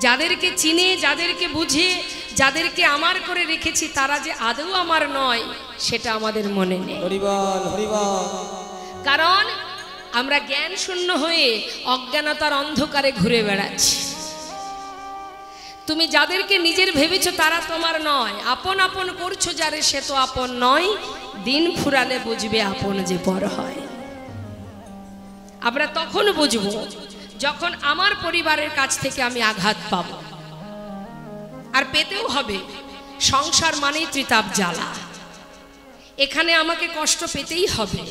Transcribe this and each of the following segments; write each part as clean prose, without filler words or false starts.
যাদেরকে চিনে, যাদেরকে বুঝে, যাদেরকে আমার করে রেখেছি তারা যে আদৌ আমার নয় সেটা আমাদের মনে নেই। কারণ আমরা জ্ঞান শূন্য হয়ে অজ্ঞানতার অন্ধকারে ঘুরে বেড়াচ্ছি। তুমি যাদেরকে নিজের ভেবেছো তারা তোমার নয়, আপন আপন করছো যারে সে তো আপন নয়। দিন ফুরালে বুঝবে আপন যে পর হয়। আমরা তখন বুঝবো যখন আমার পরিবারের কাছ থেকে আমি আঘাত পাব, আর পেতেও হবে। সংসার মানেই ত্রিতাপ জ্বালা, এখানে আমাকে কষ্ট পেতেই হবে।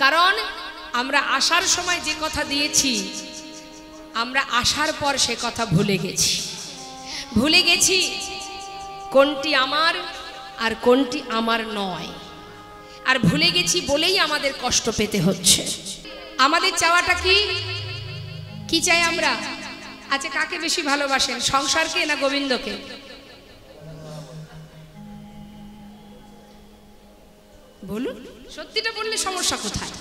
কারণ আমরা আসার সময় যে কথা দিয়েছি, আমরা আসার পর সে কথা ভুলে গেছি কোনটি আমার আর কোনটি আমার নয়। আর ভুলে গেছি বলেই আমাদের কষ্ট পেতে হচ্ছে। আমাদের চাওয়াটা কি চাই আমরা? আচ্ছা, কাকে বেশি ভালোবাসেন, সংসারকে না গোবিন্দকে? বলুন, সত্যিটা বললে সমস্যা কোথায়?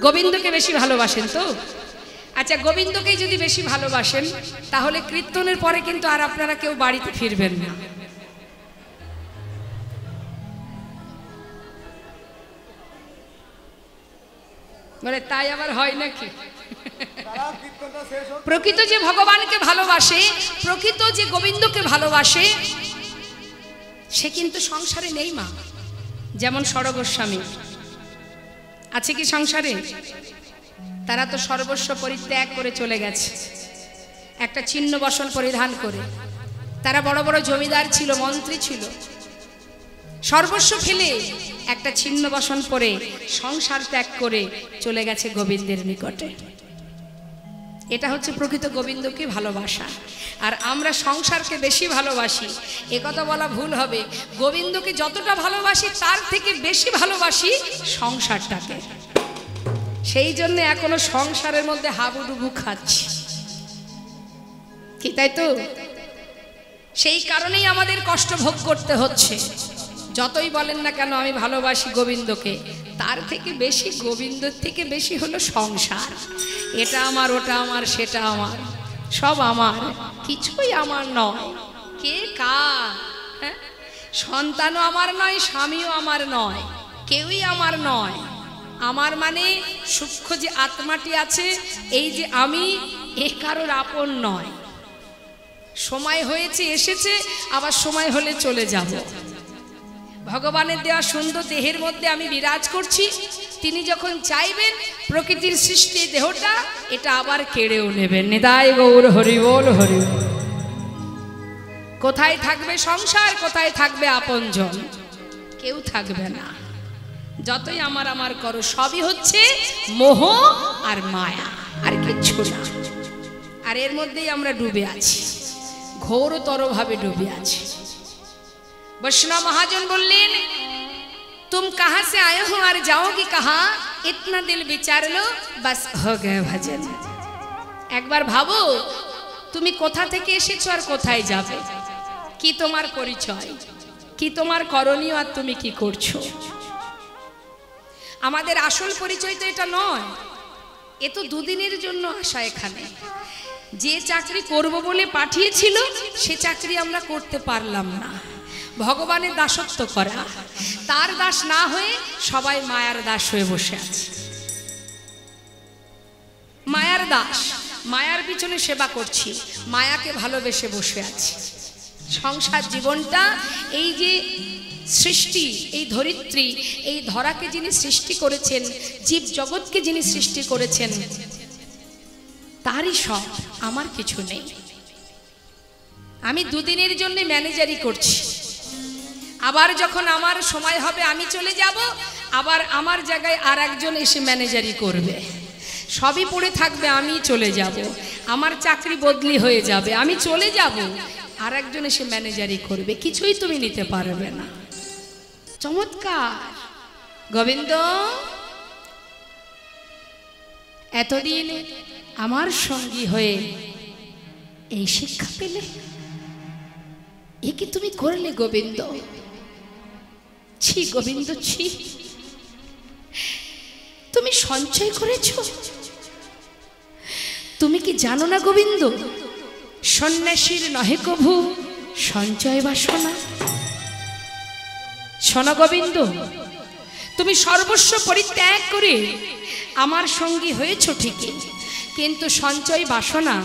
গোবিন্দকে বেশি ভালোবাসেন তো? আচ্ছা, গোবিন্দকেই যদি বেশি ভালোবাসেন তাহলে কীর্তনের পরে কিন্তু আর আপনারা কেউ বাড়িতে ফিরবেন না। মানে তাই আবার হয় নাকি? প্রকৃত যে ভগবানকে ভালোবাসে, প্রকৃত যে গোবিন্দকে ভালোবাসে, সে কিন্তু সংসারে নেই মা। যেমন সরগোস্বামী আছে কি সংসারে? তারা তো সর্বস্ব পরিত্যাগ করে চলে গেছে, একটা ছিন্ন বসন পরিধান করে। তারা বড় বড় জমিদার ছিল, মন্ত্রী ছিল, সর্বস্ব ফেলে একটা ছিন্ন বসন পরে সংসার ত্যাগ করে চলে গেছে গোবিন্দের নিকটে। এটা হচ্ছে প্রকৃত গোবিন্দকে ভালোবাসা। আর আমরা সংসারকে বেশি ভালোবাসি, একথা বলা ভুল হবে। গোবিন্দকে যতটা ভালোবাসি তার থেকে বেশি ভালোবাসি সংসারটাকে। সেই জন্য এখনো সংসারের মধ্যে হাবুডুবু খাচ্ছি, কি তাই তো? সেই কারণেই আমাদের কষ্ট ভোগ করতে হচ্ছে। যতই বলেন না কেন আমি ভালোবাসি গোবিন্দকে, তার থেকে বেশি, গোবিন্দর থেকে বেশি হলো সংসার। এটা আমার, ওটা আমার, সেটা আমার, সব আমার, কিছুই আমার নয়। কে কার? হ্যাঁ, সন্তানও আমার নয়, স্বামীও আমার নয়, কেউই আমার নয়। আমার মানে সূক্ষ্ম যে আত্মাটি আছে, এই যে আমি, এ কারোর আপন নয়। সময় হয়েছে এসেছে, আবার সময় হলে চলে যাব। ভগবানের দেওয়া সুন্দর দেহের মধ্যে আমি বিরাজ করছি। তিনি যখন চাইবেন প্রকৃতির সৃষ্টি দেহটা, এটা আবার কেড়েও নেবেন। নিতাই গৌর হরি বল, হরি বল। কোথায় থাকবে সংসার, কোথায় থাকবে আপনজন? কেউ থাকবে না। যতই আমার আমার করো, সবই হচ্ছে মোহ আর মায়া, আর কিচ্ছু না। আর এর মধ্যেই আমরা ডুবে আছি, ঘোরতর ভাবে ডুবে আছি। বৈষ্ণব মহাজন বললেন, तुम कहां से आए हो और जाओगी कहां? इतना दिल विचार लो, बस हो गए भजन। একবার ভাবো তুমি কোথা থেকে এসেছো আর কোথায় যাবে, কি তোমার পরিচয়, কি তোমার করণীয়, আর তুমি কি করছো। আমাদের আসল পরিচয় তো এটা নয়। এ তো দুদিনের জন্য আসা এখানে। যে চাকরি করব বলে পাঠিয়েছিল সে চাকরি আমরা করতে পারলাম না। ভগবানের দাসত্ব করা, তার দাস না হয়ে সবাই মায়ার দাস হয়ে বসে আছে। মায়ার দাস, মায়ার পিছনে সেবা করছি, মায়াকে ভালোবেসে বসে আছি। সংসার জীবনটা, এই যে সৃষ্টি, এই ধরিত্রী, এই ধরাকে যিনি সৃষ্টি করেছেন, জীব জগৎকে যিনি সৃষ্টি করেছেন, তারই সব, আমার কিছু নেই। আমি দুদিনের জন্য ম্যানেজারি করছি। আবার যখন আমার সময় হবে আমি চলে যাব, আবার আমার জায়গায় আর একজন এসে ম্যানেজারি করবে। সবই পড়ে থাকবে, আমি চলে যাব। আমার চাকরি বদলি হয়ে যাবে, আমি চলে যাব, আর একজন এসে ম্যানেজারি করবে। কিছুই তুমি নিতে পারবে না। চমৎকার গোবিন্দ এতদিন আমার সঙ্গী হয়ে এই শিক্ষা পেলে, এ কি তুমি করলে গোবিন্দ? ছি গোবিন্দ, ছি। তুমি সঞ্চয় করেছো। তুমি কি জানো না গোবিন্দ, সন্ন্যাসীর নহে কভু সঞ্চয় বাসনা। শোনো গোবিন্দ, তুমি সর্বস্ব পরিত্যাগ করে আমার সঙ্গী হয়েছ ঠিকই, কিন্তু সঞ্চয় বাসনা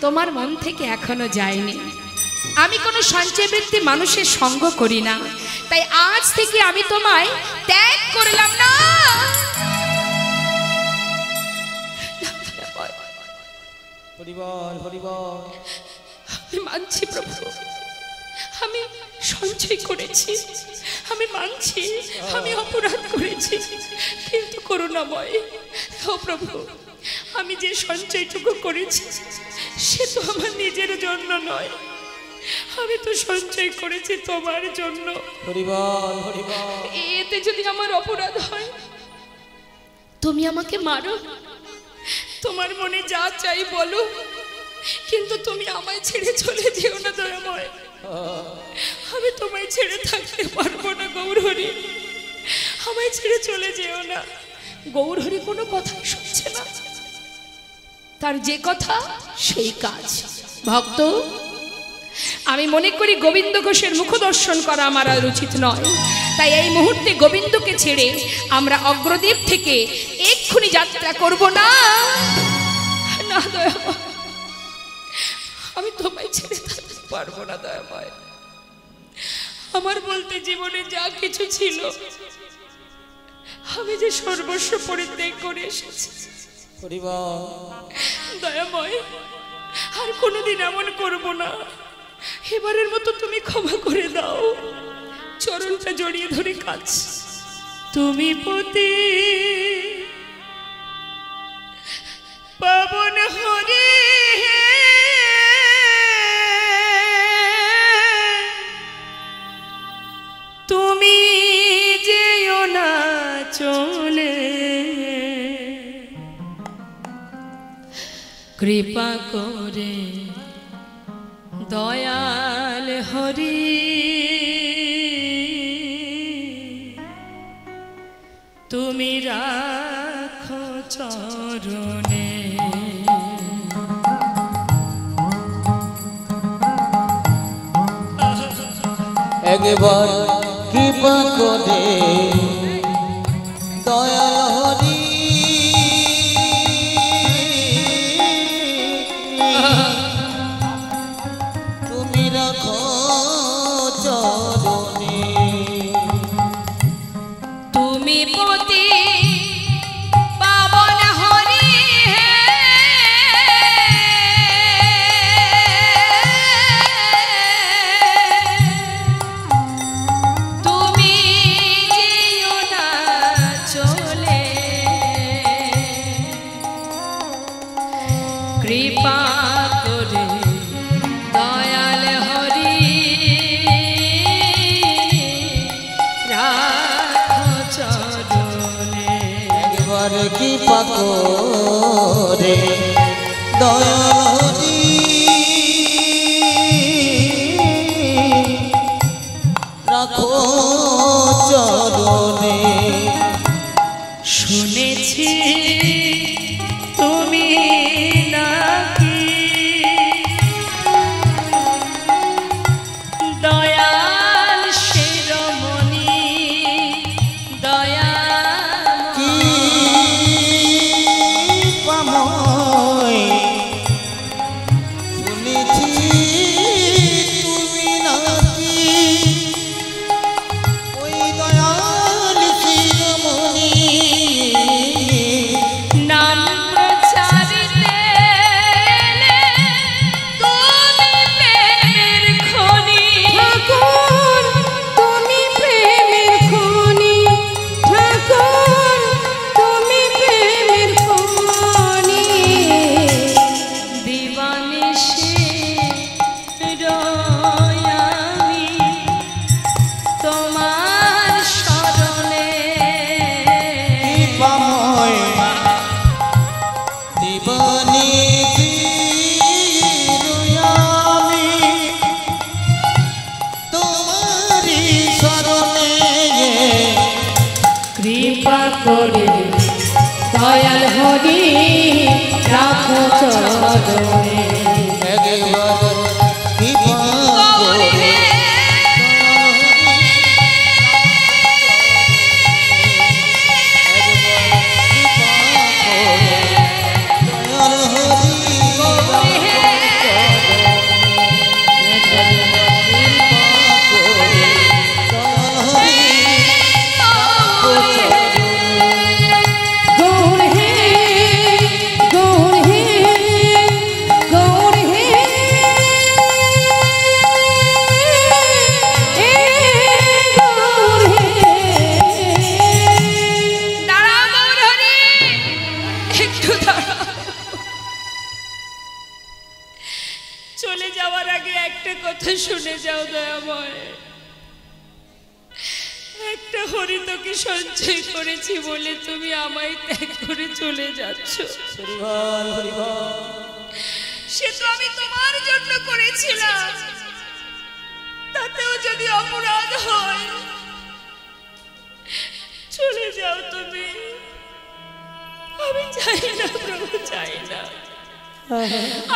তোমার মন থেকে এখনো যায়নি। আমি কোনো সঞ্চয় বৃত্তি মানুষের সঙ্গ করি না, তাই আজ থেকে আমি তোমায় ত্যাগ করলাম না। আমি মানছি প্রভু, আমি সঞ্চয় করেছি, আমি মানছি আমি অপরাধ করেছি, কিন্তু করুণাময় ও প্রভু, আমি যে সঞ্চয়টুকু করেছি সে তো আমার নিজের জন্য নয়, আমি তো সঞ্চয় করেছি তোমার জন্য। এতে যদি আমার অপরাধ হয় তুমি আমাকে মারো, তোমার মনে যা চাই বলো, কিন্তু তুমি আমায় ছেড়ে চলে যেও না দয়াময়। আমি তোমায় ছেড়ে থাকতে পারবো না গৌরহরি, আমায় ছেড়ে চলে যেও না। গৌরহরি কোনো কথাই শুনছে না, তার যে কথা সেই কাজ। ভক্ত, আমি মনে করি গোবিন্দ ঘোষের মুখ দর্শন করা আমার আর উচিত নয়, তাই এই মুহূর্তে গোবিন্দকে ছেড়ে আমরা অগ্রদ্বীপ থেকে এক্ষুনি যাত্রা করব না। না দয়াময়, আমি তোমায় ছেড়ে থাকতে পারবো না দয়াময়। আমার বলতে জীবনে যা কিছু ছিল আমি যে সর্বস্ব পরিত্যাগ করে এসেছি দয়াময়, আর কোনোদিন এমন করব না। এবারের মতো তুমি ক্ষমা করে দাও। চরণটা জড়িয়ে ধরে কাজ। তুমি পতি পাবন হরি, তুমি যেও না চলে, কৃপা করে দয়াল হরি, তুমি রাখো চরণে। একবার কৃপা করে দয়াল হরি, তুমি রাখো চরণে। তুমি পতি পাবন হরি, তুমি যেও না চলে, কৃপা করে দয়াল হরি, রাখো চরণে। একবার কৃপা করে দয়াল হরি, রাখো চরণে। শুনেছি তুমি নাকি দয়াল শিরোমণি, কি দয়াময় পাময় শুনেছি তুমি নাকি ওই দয়াল শিরোমণি, নাম প্রচারিতে এলে তুমি প্রেমের খনি। ঠাকুর তুমি প্রেমের খনি, ঠাকুর তুমি প্রেমের খনি। দিবানিশি রই আমি তোমার শরণে। পাময় দিবানিশি রই আমি তোমারি শরণে। কৃপা করে দয়াল হরি, রাখো চরণে। একবার চলে যাওয়ার আগে একটা কথা শুনে যাও দয়াময়। একটা হরিতকে সঞ্চয় করেছি বলে তুমি আমায় ত্যাগ করে চলে যাচ্ছ। সে তো আমি তোমার জন্য করেছিলাম, তাতেও যদি অপরাধ হয় চলে যাও তুমি। আমি চাই না প্রভু, চাই না,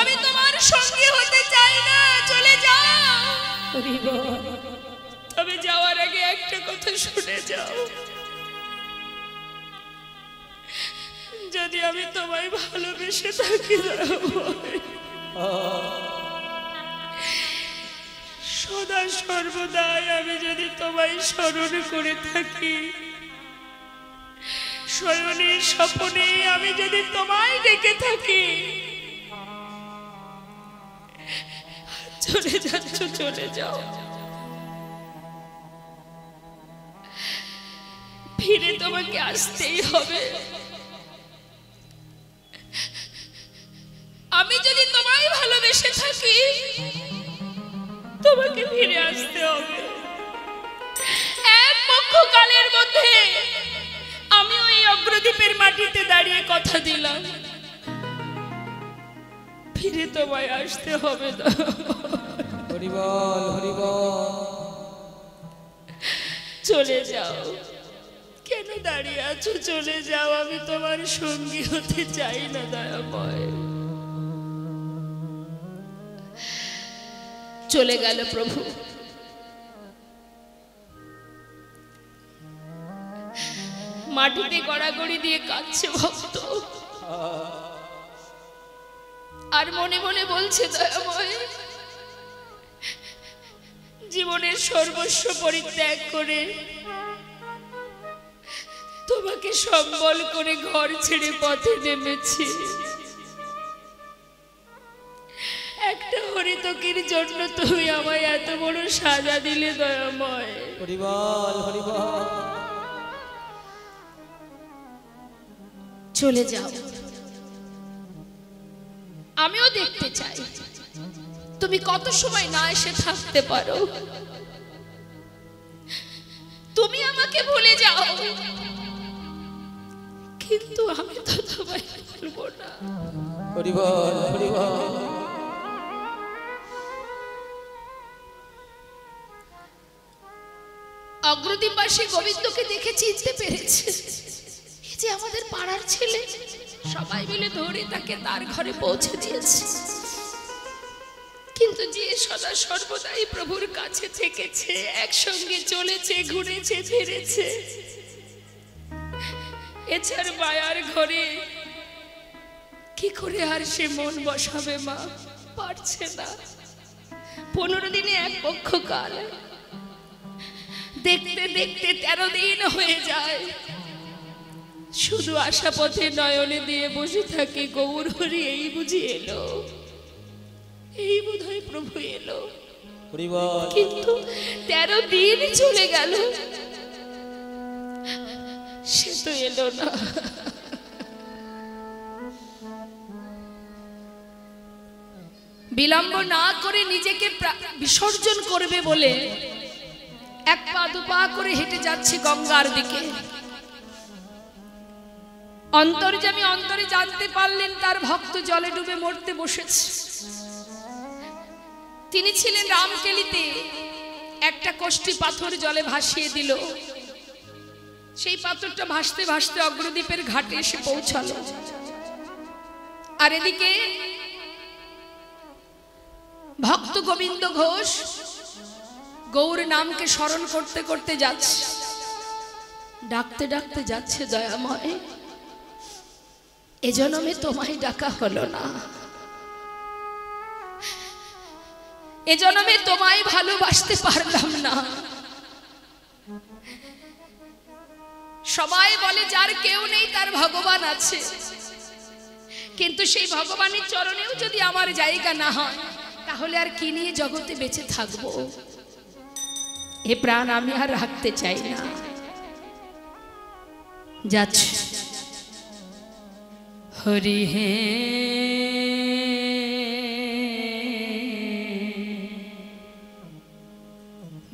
আমি তোমার সঙ্গে হতে চাই না, চলে যাও। তবে যাওয়ার আগে একটা কথা শুনে যাও, যদি আমি তোমায় ভালোবেসে থাকি সদা সর্বদাই আমি যদি তোমায় স্মরণ করে থাকি, শয়নে স্বপ্নে আমি যদি তোমায় ডেকে থাকি, চলে যাচ্ছ, চলে যাও। ফিরে তোমাকে আসতেই হবে। আমি যদি তোমায় ভালোবেসে থাকি, তোমাকে ফিরে আসতে হবে। এক পক্ষকালের মধ্যে আমি ওই অগ্রদ্বীপের মাটিতে দাঁড়িয়ে কথা দিলাম, ফিরে তোমায় আসতে হবে। হরিবল হরিবল। চলে যাও। কেন দাঁড়িয়ে আছো? চলে যাও, আমি তোমার সঙ্গী হতে চাই না দয়াময়। চলে গেল প্রভু। মাটিতে গড়াগড়ি দিয়ে কাঁদছে ভক্ত, আর মনে মনে বলছে দয়াময়, জীবনের সর্বস্ব পরিত্যাগ করে তোমাকে সম্বল করে ঘর ছেড়ে পথে নেমেছি। একটা হরিতকির জন্য তুমি আমায় এত বড় সাজা দিলে দয়াময়। হরিবল হরিবল। চলে যাও। আমিও দেখতে চাই তুমি কত সময় না এসে থাকতে পারো। তুমি আমাকে ভুলে যাও, কিন্তু আমি তো তোমায় ভুলবো না। হরিবল হরিবল। অগ্রদ্বীপবাসী গোবিন্দকে দেখে চিনতে পেরেছে, এই যে আমাদের পাড়ার ছেলে। সবাই মিলে ধরে তাকে তার ঘরে পৌঁছে দিয়েছে। কিন্তু যে সদা সর্বদাই প্রভুর কাছে থেকেছে, একসঙ্গে চলেছে, ঘুরেছে, ফিরেছে, এছাড় মায়ার ঘরে কি করে আর সে মন বসাবে মা? পারছে না। 15 দিনে এক পক্ষকাল, দেখতে দেখতে 13 দিন হয়ে যায়। শুধু আশা পথে নয়নে দিয়ে বসে থাকে, গৌর হরি এই বুঝি এলো, এই বোধহয় প্রভু এলো। কিন্তু 13 দিন চলে গেল, সে তো এলো না। বিলম্ব না করে নিজেকে বিসর্জন করবে বলে এক পা দুপা করে হেঁটে যাচ্ছে গঙ্গার দিকে। অন্তর্যামী অন্তরে জানতে পারলেন তার ভক্ত জলে ডুবে মরতে বসেছে। তিনি ছিলেন রামকেলিতে, একটা কষ্টি পাথর জলে ভাসিয়ে দিল। সেই পাথরটা ভাসতে ভাসতে অগ্রদ্বীপের ঘাটে এসে পৌঁছালো। আর এদিকে ভক্ত গোবিন্দ ঘোষ গৌর নামকে স্মরণ করতে করতে যাচ্ছে, ডাকতে ডাকতে যাচ্ছে, দয়াময় এ জন্মে তোমায় ডাকা হলো না, এ জন্মে তোমায় ভালোবাসতে পারলাম না। সবাই বলে যার কেউ নেই তার ভগবান আছে, কিন্তু সেই ভগবানের চরণেও যদি আমার জায়গা না হয়, তাহলে আর কি নিয়ে জগতে বেঁচে থাকবো? এ প্রাণ আমি আর রাখতে চাই না। যাচ্ছে হরি হে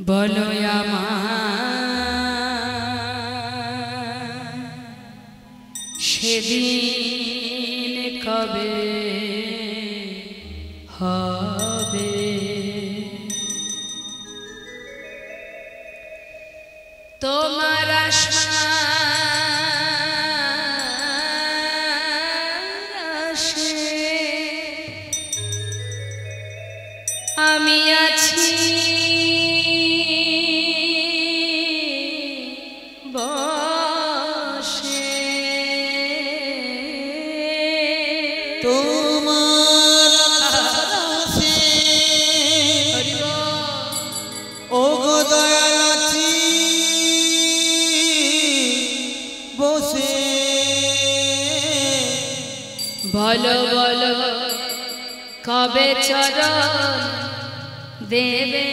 বলো আমার সেদিন কবে হবে তোমার আশে আমি আছি বসে তোমার আশে ও গো দয়াল আছি বসে বলো বলো কবে চরণ দেবে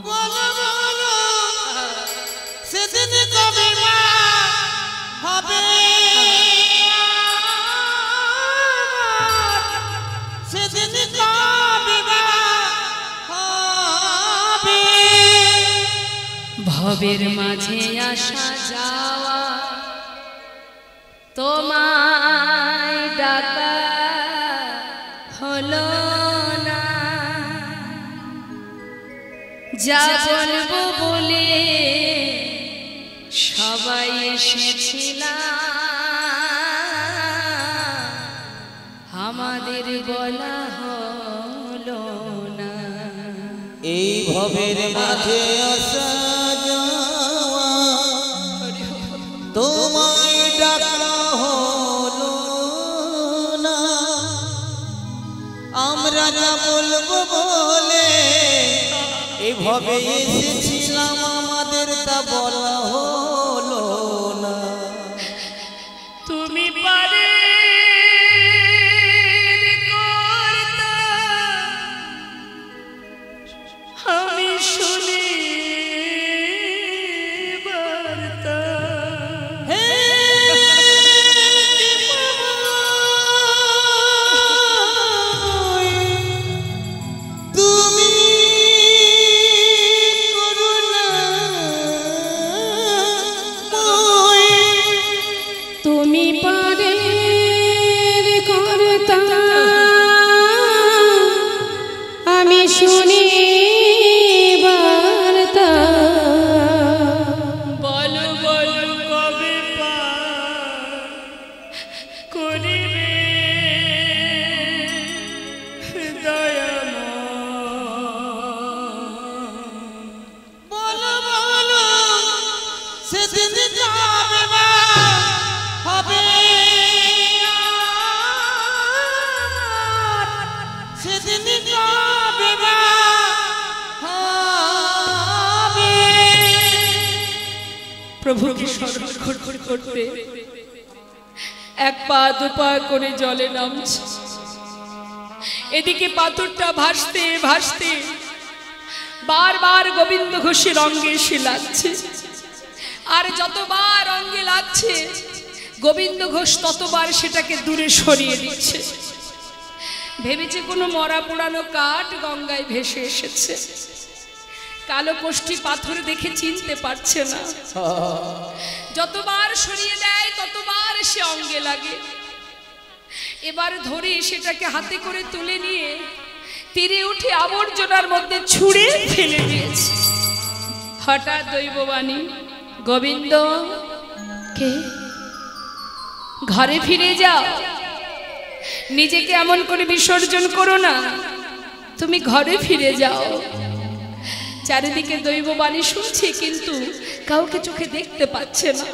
বলো বলো সেদিন কবে মা হবে সেদিন কবে মা হবে ভবের মাঝে আসা যাওয়া তোমায় ডাকা হলো না যা বলবো বলে সবাই এসেছিলাম আমাদের বলা হলো না এই ভবের মাঝে আসা যাওয়া তোমায় ডাকা হলো না আমরা যা বলবো বলে এই ভবে এসেছিলাম আমাদের তা বলা হলো না তুমি পারে আমি শুনি বার্তা তুমি করুণা তুমি পারে করতা আমি শুনি বার্তা বলো বলো কবে করিবে বলো বলো সেদিন কবে মা হবে সেদিন কবে মা হবে প্রভুকে স্মরণ করতে করতে এক পা দু পা করে জলে নামছে এদিকে পাথরটা ভাসতে ভাসতে বারবার গোবিন্দ ঘোষের অঙ্গে এসে লাগছে আর যতবার অঙ্গে লাগছে গোবিন্দ ঘোষ ততবার সেটাকে দূরে সরিয়ে দিচ্ছে ভেবেছে কোনো মরা পোড়ানো কাঠ গঙ্গায় ভেসে এসেছে কালো কোষ্ঠী পাথর দেখে চিনতে পারছে না যতবার সরিয়ে দেয় ততবার সে অঙ্গে লাগে এবার ধরে সেটাকে হাতে করে তুলে নিয়ে তীরে উঠে আবর্জনার মধ্যে ছুঁড়ে ফেলে দিয়েছে হঠাৎ দৈববাণী গোবিন্দ কে ঘরে ফিরে যাও নিজেকে এমন করে বিসর্জন করো না তুমি ঘরে ফিরে যাও চারিদিকে দৈববাণী শুনছে কিন্তু কাউকে চোখে দেখতে পাচ্ছে না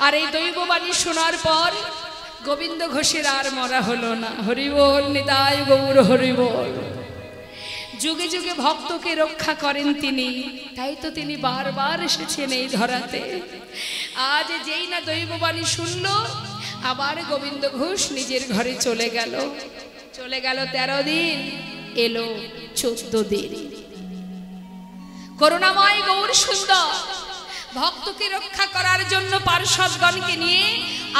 আর এই দৈববাণী শোনার পর গোবিন্দ ঘোষের আর মরা হলো না হরি বল নিতাই গৌর হরি বল যুগে যুগে ভক্তকে রক্ষা করেন তিনি তাই তো তিনি বারবার এসেছেন এই ধরাতে আজ যেই না দৈববাণী শুনলো আবার গোবিন্দ ঘোষ নিজের ঘরে চলে গেল 13 দিন এলো 14 দিন করুণাময় গৌর সুন্দর ভক্তকে রক্ষা করার জন্য পার্শ্বদগণকে নিয়ে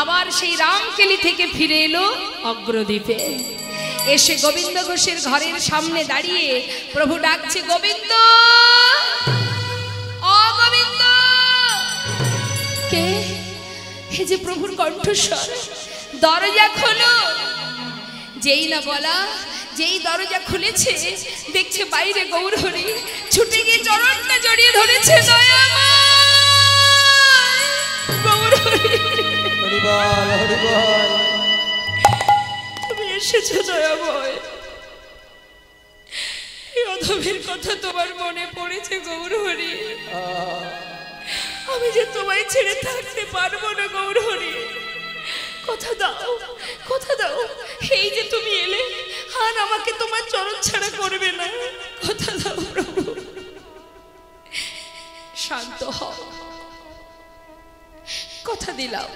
আবার সেই রামকেলি থেকে ফিরে এলো অগ্রদ্বীপে। এসে গোবিন্দ ঘোষের ঘরের সামনে দাঁড়িয়ে প্রভু ডাকছে, গোবিন্দ, ও গোবিন্দ। কে? হে যে প্রভুর কণ্ঠস্বর। দরজা খোলো। যেই না বলা, যেই দরজা খুলেছে দেখছে বাইরে গৌরহরি ছুটে গিয়ে চরণটা জড়িয়ে ধরেছে। তুমি এসেছো দয়াময়, এই অধমের কথা তোমার মনে পড়েছে গৌরহরি। আমি যে তোমায় ছেড়ে থাকতে পারবো না গৌরহরি, কথা দাও, কথা দাও। এই যে তুমি এলে আর আমাকে তোমার চরণ ছাড়া করবে না, কথা দাও প্রভু। শান্ত হও, কথা দিলাম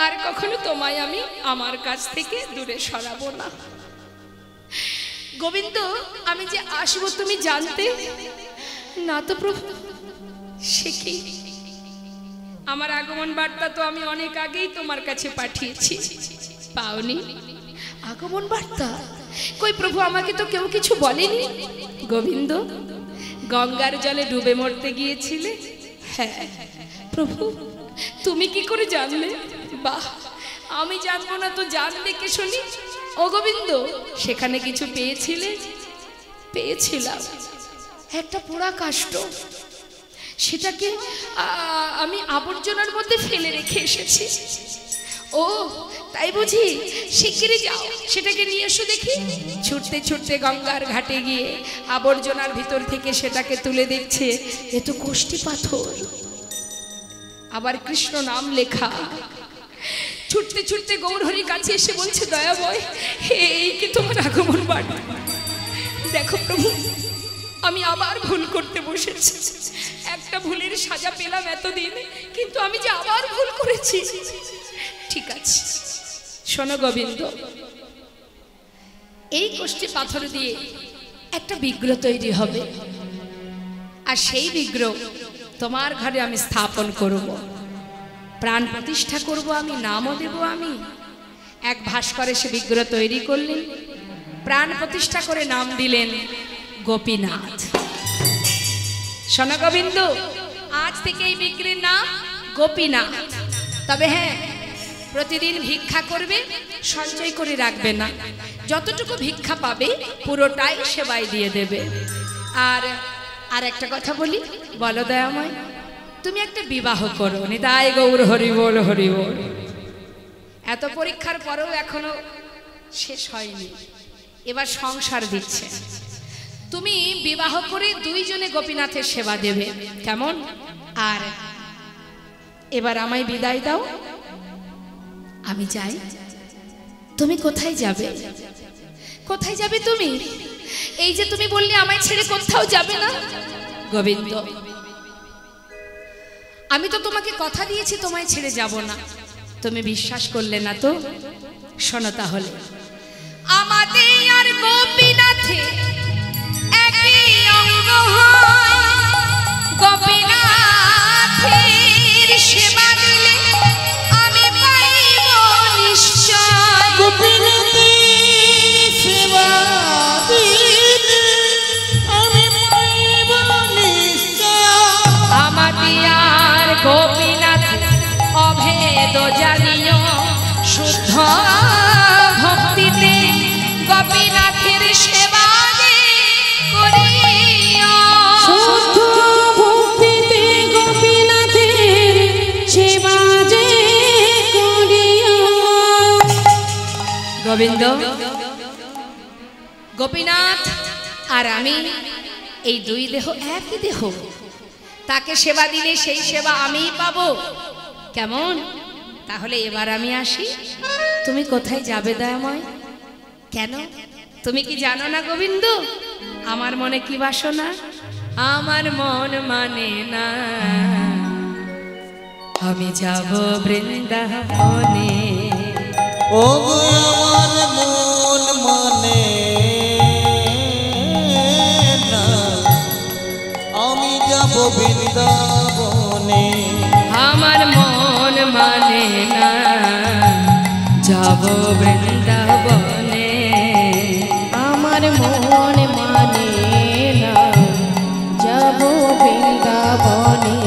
আর কখনো তোমায় আমি আমার কাছ থেকে দূরে সরাবো না। গোবিন্দ, আমি যে আসবো তুমি জানতে না তো প্রভু? সে কি? আমার আগমন বার্তা তো আমি অনেক আগেই তোমার কাছে পাঠিয়েছি, পাওনি আগমন বার্তা? কই প্রভু, আমাকে তো কেউ কিছু বলেনি। গোবিন্দ, গঙ্গার জলে ডুবে মরতে গিয়েছিলে? হ্যাঁ প্রভু, তুমি কি করে জানলে? বাহ, আমি জানবো না তো জানলে কে শুনি? ও গোবিন্দ, সেখানে কিছু পেয়েছিলে? পেয়েছিলাম একটা পোড়া কাষ্ঠ, সেটাকে আমি আবর্জনার মধ্যে ফেলে রেখে এসেছি। ও তাই বুঝি? শিগগিরই যাও, সেটাকে নিয়ে এসো দেখি। ছুটতে ছুটতে গঙ্গার ঘাটে গিয়ে আবর্জনার ভিতর থেকে সেটাকে তুলে দেখছে এ তো কোষ্ঠী পাথর, আবার কৃষ্ণ নাম লেখা। ছুটতে ছুটতে গৌরহরির কাছে এসে বলছে, দয়াময়, এই কি তোমার আগমন বার্তা? দেখো প্রভু, আমি আবার ভুল করতে বসেছি। একটা ভুলের সাজা পেলাম এতদিন, কিন্তু আমি যে আবার ভুল করেছি। ঠিক আছে, শোনো গোবিন্দ, এই কোষ্ঠী পাথর দিয়ে একটা বিগ্রহ তৈরি হবে, আর সেই বিগ্রহ তোমার ঘরে আমি স্থাপন করব, প্রাণ প্রতিষ্ঠা করব আমি, নামও দেব আমি। এক ভাস্করে সে বিগ্রহ তৈরি করলেন, প্রাণ প্রতিষ্ঠা করে নাম দিলেন গোপীনাথ। শোনো গোবিন্দ, আজ থেকে এই বিগ্রহের নাম গোপীনাথ। তবে হ্যাঁ, প্রতিদিন ভিক্ষা করবে, সঞ্চয় করে রাখবে না। যতটুকু ভিক্ষা পাবে পুরোটাই সেবায় দিয়ে দেবে। আর একটা কথা বলি, বলো দয়াময়, তুমি একটা বিবাহ করো। নিতাই গৌর হরি বল, হরি বল। এত পরীক্ষার পরেও এখনো শেষ হয়নি, এবার সংসার দিচ্ছে। তুমি বিবাহ করে দুইজনে গোপীনাথের সেবা দেবে, কেমন? আর এবার আমায় বিদায় দাও, আমি যাই। তুমি কোথায় যাবে? কোথায় যাবে তুমি? এই যে তুমি বললে আমায় ছেড়ে কোথাও যাবে না। গোবিন্দ, আমি তো তোমাকে কথা দিয়েছি তোমায় ছেড়ে যাব না, তুমি বিশ্বাস করলে না তো। শোনো তাহলে, আমাদের আর গোপীনাথে একই অঙ্গ হয়, গোপীনাথের সেবা দিলে আমি পাইব নিশ্চয়। গোপীনাথের সেবা দিলে আমি পাইব নিশ্চয়। আমাদের আর গোপীনাথ অভেদ জানিও, শুদ্ধ ভক্তিতে গোপীনাথের সেবা করিও। শুদ্ধ ভক্তিতে গোপীনাথের সেবা যে করিও। গোবিন্দ, গোপীনাথ আর আমি এই দুই দেহ একই দেহ, তাকে সেবা দিলে সেই সেবা আমিই পাবো, কেমন? তাহলে এবার আমি আসি। তুমি কোথায় যাবে দয়াময়? কেন, তুমি কি জানো না গোবিন্দ আমার মনে কি বাসনা? আমার মন মানে না, আমি যাব বৃন্দাবনে। ও গো আমার মন মানে না, আমি যাব বৃন্দাবন। যাব বৃন্দাবনে। আমার মন মানে না যাব বৃন্দাবনে।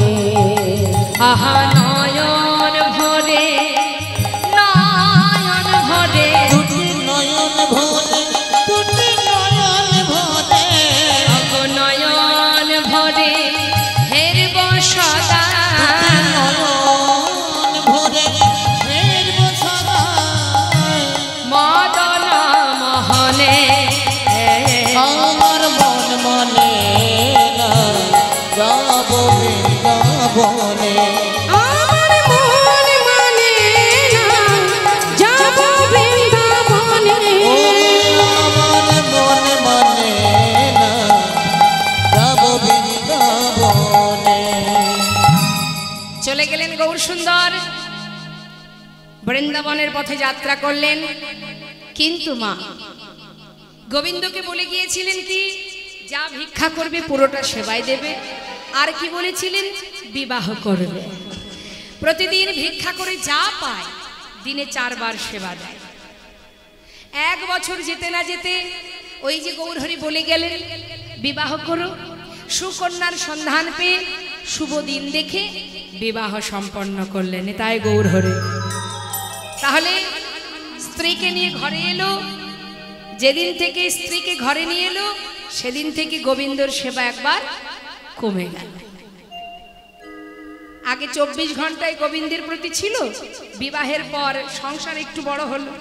আহা নয়ন ভরে নয়ন ভরে দুটি নয়ন ভরে দুটি নয়ন ভরে অগো নয়ন ভরে হেরব সদা নয়ন ভরে ফেরব সদা মদন মোহনে। আমার মন মানে না যাব বৃন্দাবনে। আমার মন মানে না যাব বৃন্দাবনে। আমার মন মানে না যাব বৃন্দাবনে। চলে গেলেন গৌর সুন্দর, বৃন্দাবনের পথে যাত্রা করলেন। কিন্তু মা গোবিন্দকে বলে গিয়েছিলেন কি, যা ভিক্ষা করবে পুরোটা সেবায় দেবে। আর কি বলেছিলেন, বিবাহ করবে। প্রতিদিন ভিক্ষা করে যা পায় দিনে 4 বার সেবা দেয়। 1 বছর যেতে না যেতে ওই যে গৌরহরি বলে গেলেন বিবাহ করো। সুকন্যার সন্ধান পেয়ে শুভ দিন দেখে বিবাহ সম্পন্ন করলেন। তাই গৌরহরি তাহলে স্ত্রীকে নিয়ে ঘরে এলো। যেদিন থেকে স্ত্রীকে ঘরে নিয়ে এলো সেদিন থেকে গোবিন্দর সেবা একবার কমে গেল। আগে 24 ঘন্টায় গোবিন্দের প্রতি ছিল, বিবাহের পর সংসার একটু বড় হলো,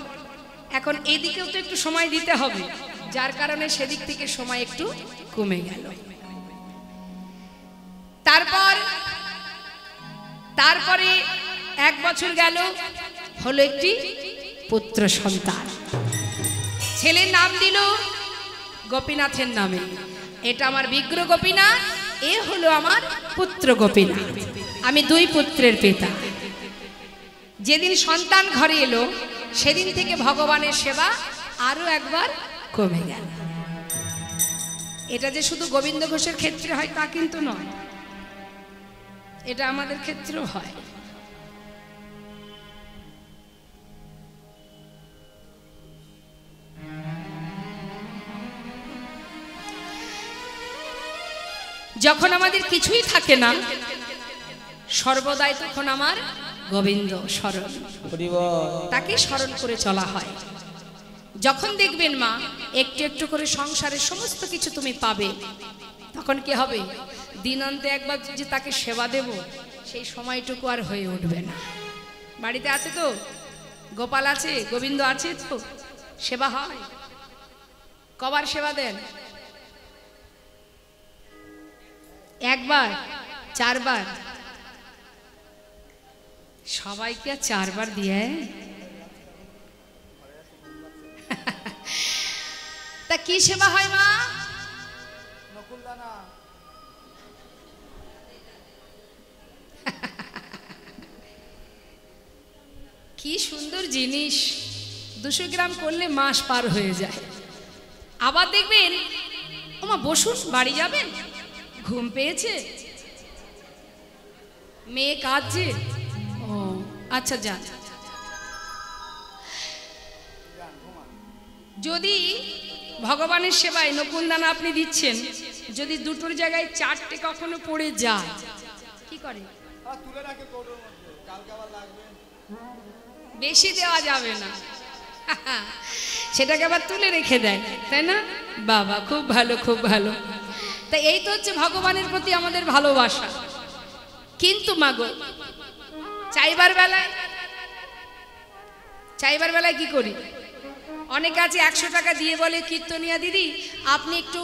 এখন এদিকেও তো একটু সময় দিতে হবে, যার কারণে সেদিক থেকে সময় একটু কমে গেল। তারপরে 1 বছর গেল, হলো একটি পুত্র সন্তান। ছেলের নাম দিল গোপীনাথের নামে। এটা আমার বিগ্রহ গোপীনাথ, এ হলো আমার পুত্র গোপীনাথ। আমি 2 পুত্রের পিতা। যেদিন সন্তান ঘরে এলো সেদিন থেকে ভগবানের সেবা আরো একবার কমে গেল। এটা যে শুধু গোবিন্দ ঘোষের ক্ষেত্রে হয় তা কিন্তু নয়, এটা আমাদের ক্ষেত্রেও হয়। যখন আমাদের কিছুই থাকে না সর্বদাই তখন আমার গোবিন্দ স্মরণ, তাকে স্মরণ করে চলা হয়। যখন দেখবেন মা একটু একটু করে সংসারের সমস্ত কিছু তুমি পাবে, তখন কি হবে, দিনান্তে একবার যে তাকে সেবা দেব সেই সময়টুকু আর হয়ে উঠবে না। বাড়িতে আছে তো, গোপাল আছে, গোবিন্দ আছে তো, সেবা হয়। কবার সেবা দেন? 1 বার, 4 বার? সবাইকে 4 বার দিয়ে তা কি সেবা হয় মা? কি সুন্দর জিনিস, 200 গ্রাম করলে মাস পার হয়ে যায়। আবার দেখবেন ওমা বসুন, বাড়ি যাবেন, ঘুম পেয়েছে, মেয়ে কাঁদছে, ও আচ্ছা যান। যদি ভগবানের সেবায় নকুলদানা আপনি দিচ্ছেন, যদি 2টোর জায়গায় 4টে কখনো পড়ে যায় কি করে? বেশি দেওয়া যাবে না, সেটাকে আবার তুলে রেখে দেয়, তাই না? বাবা খুব ভালো, খুব ভালো। তাই এই তো হচ্ছে ভগবানের প্রতি আমাদের ভালোবাসা। কিন্তু মাগো চাইবার বেলায় কি করি? অনেকে আছে 100 টাকা দিয়ে বলে, কীর্তনিয়া দিদি আপনি একটু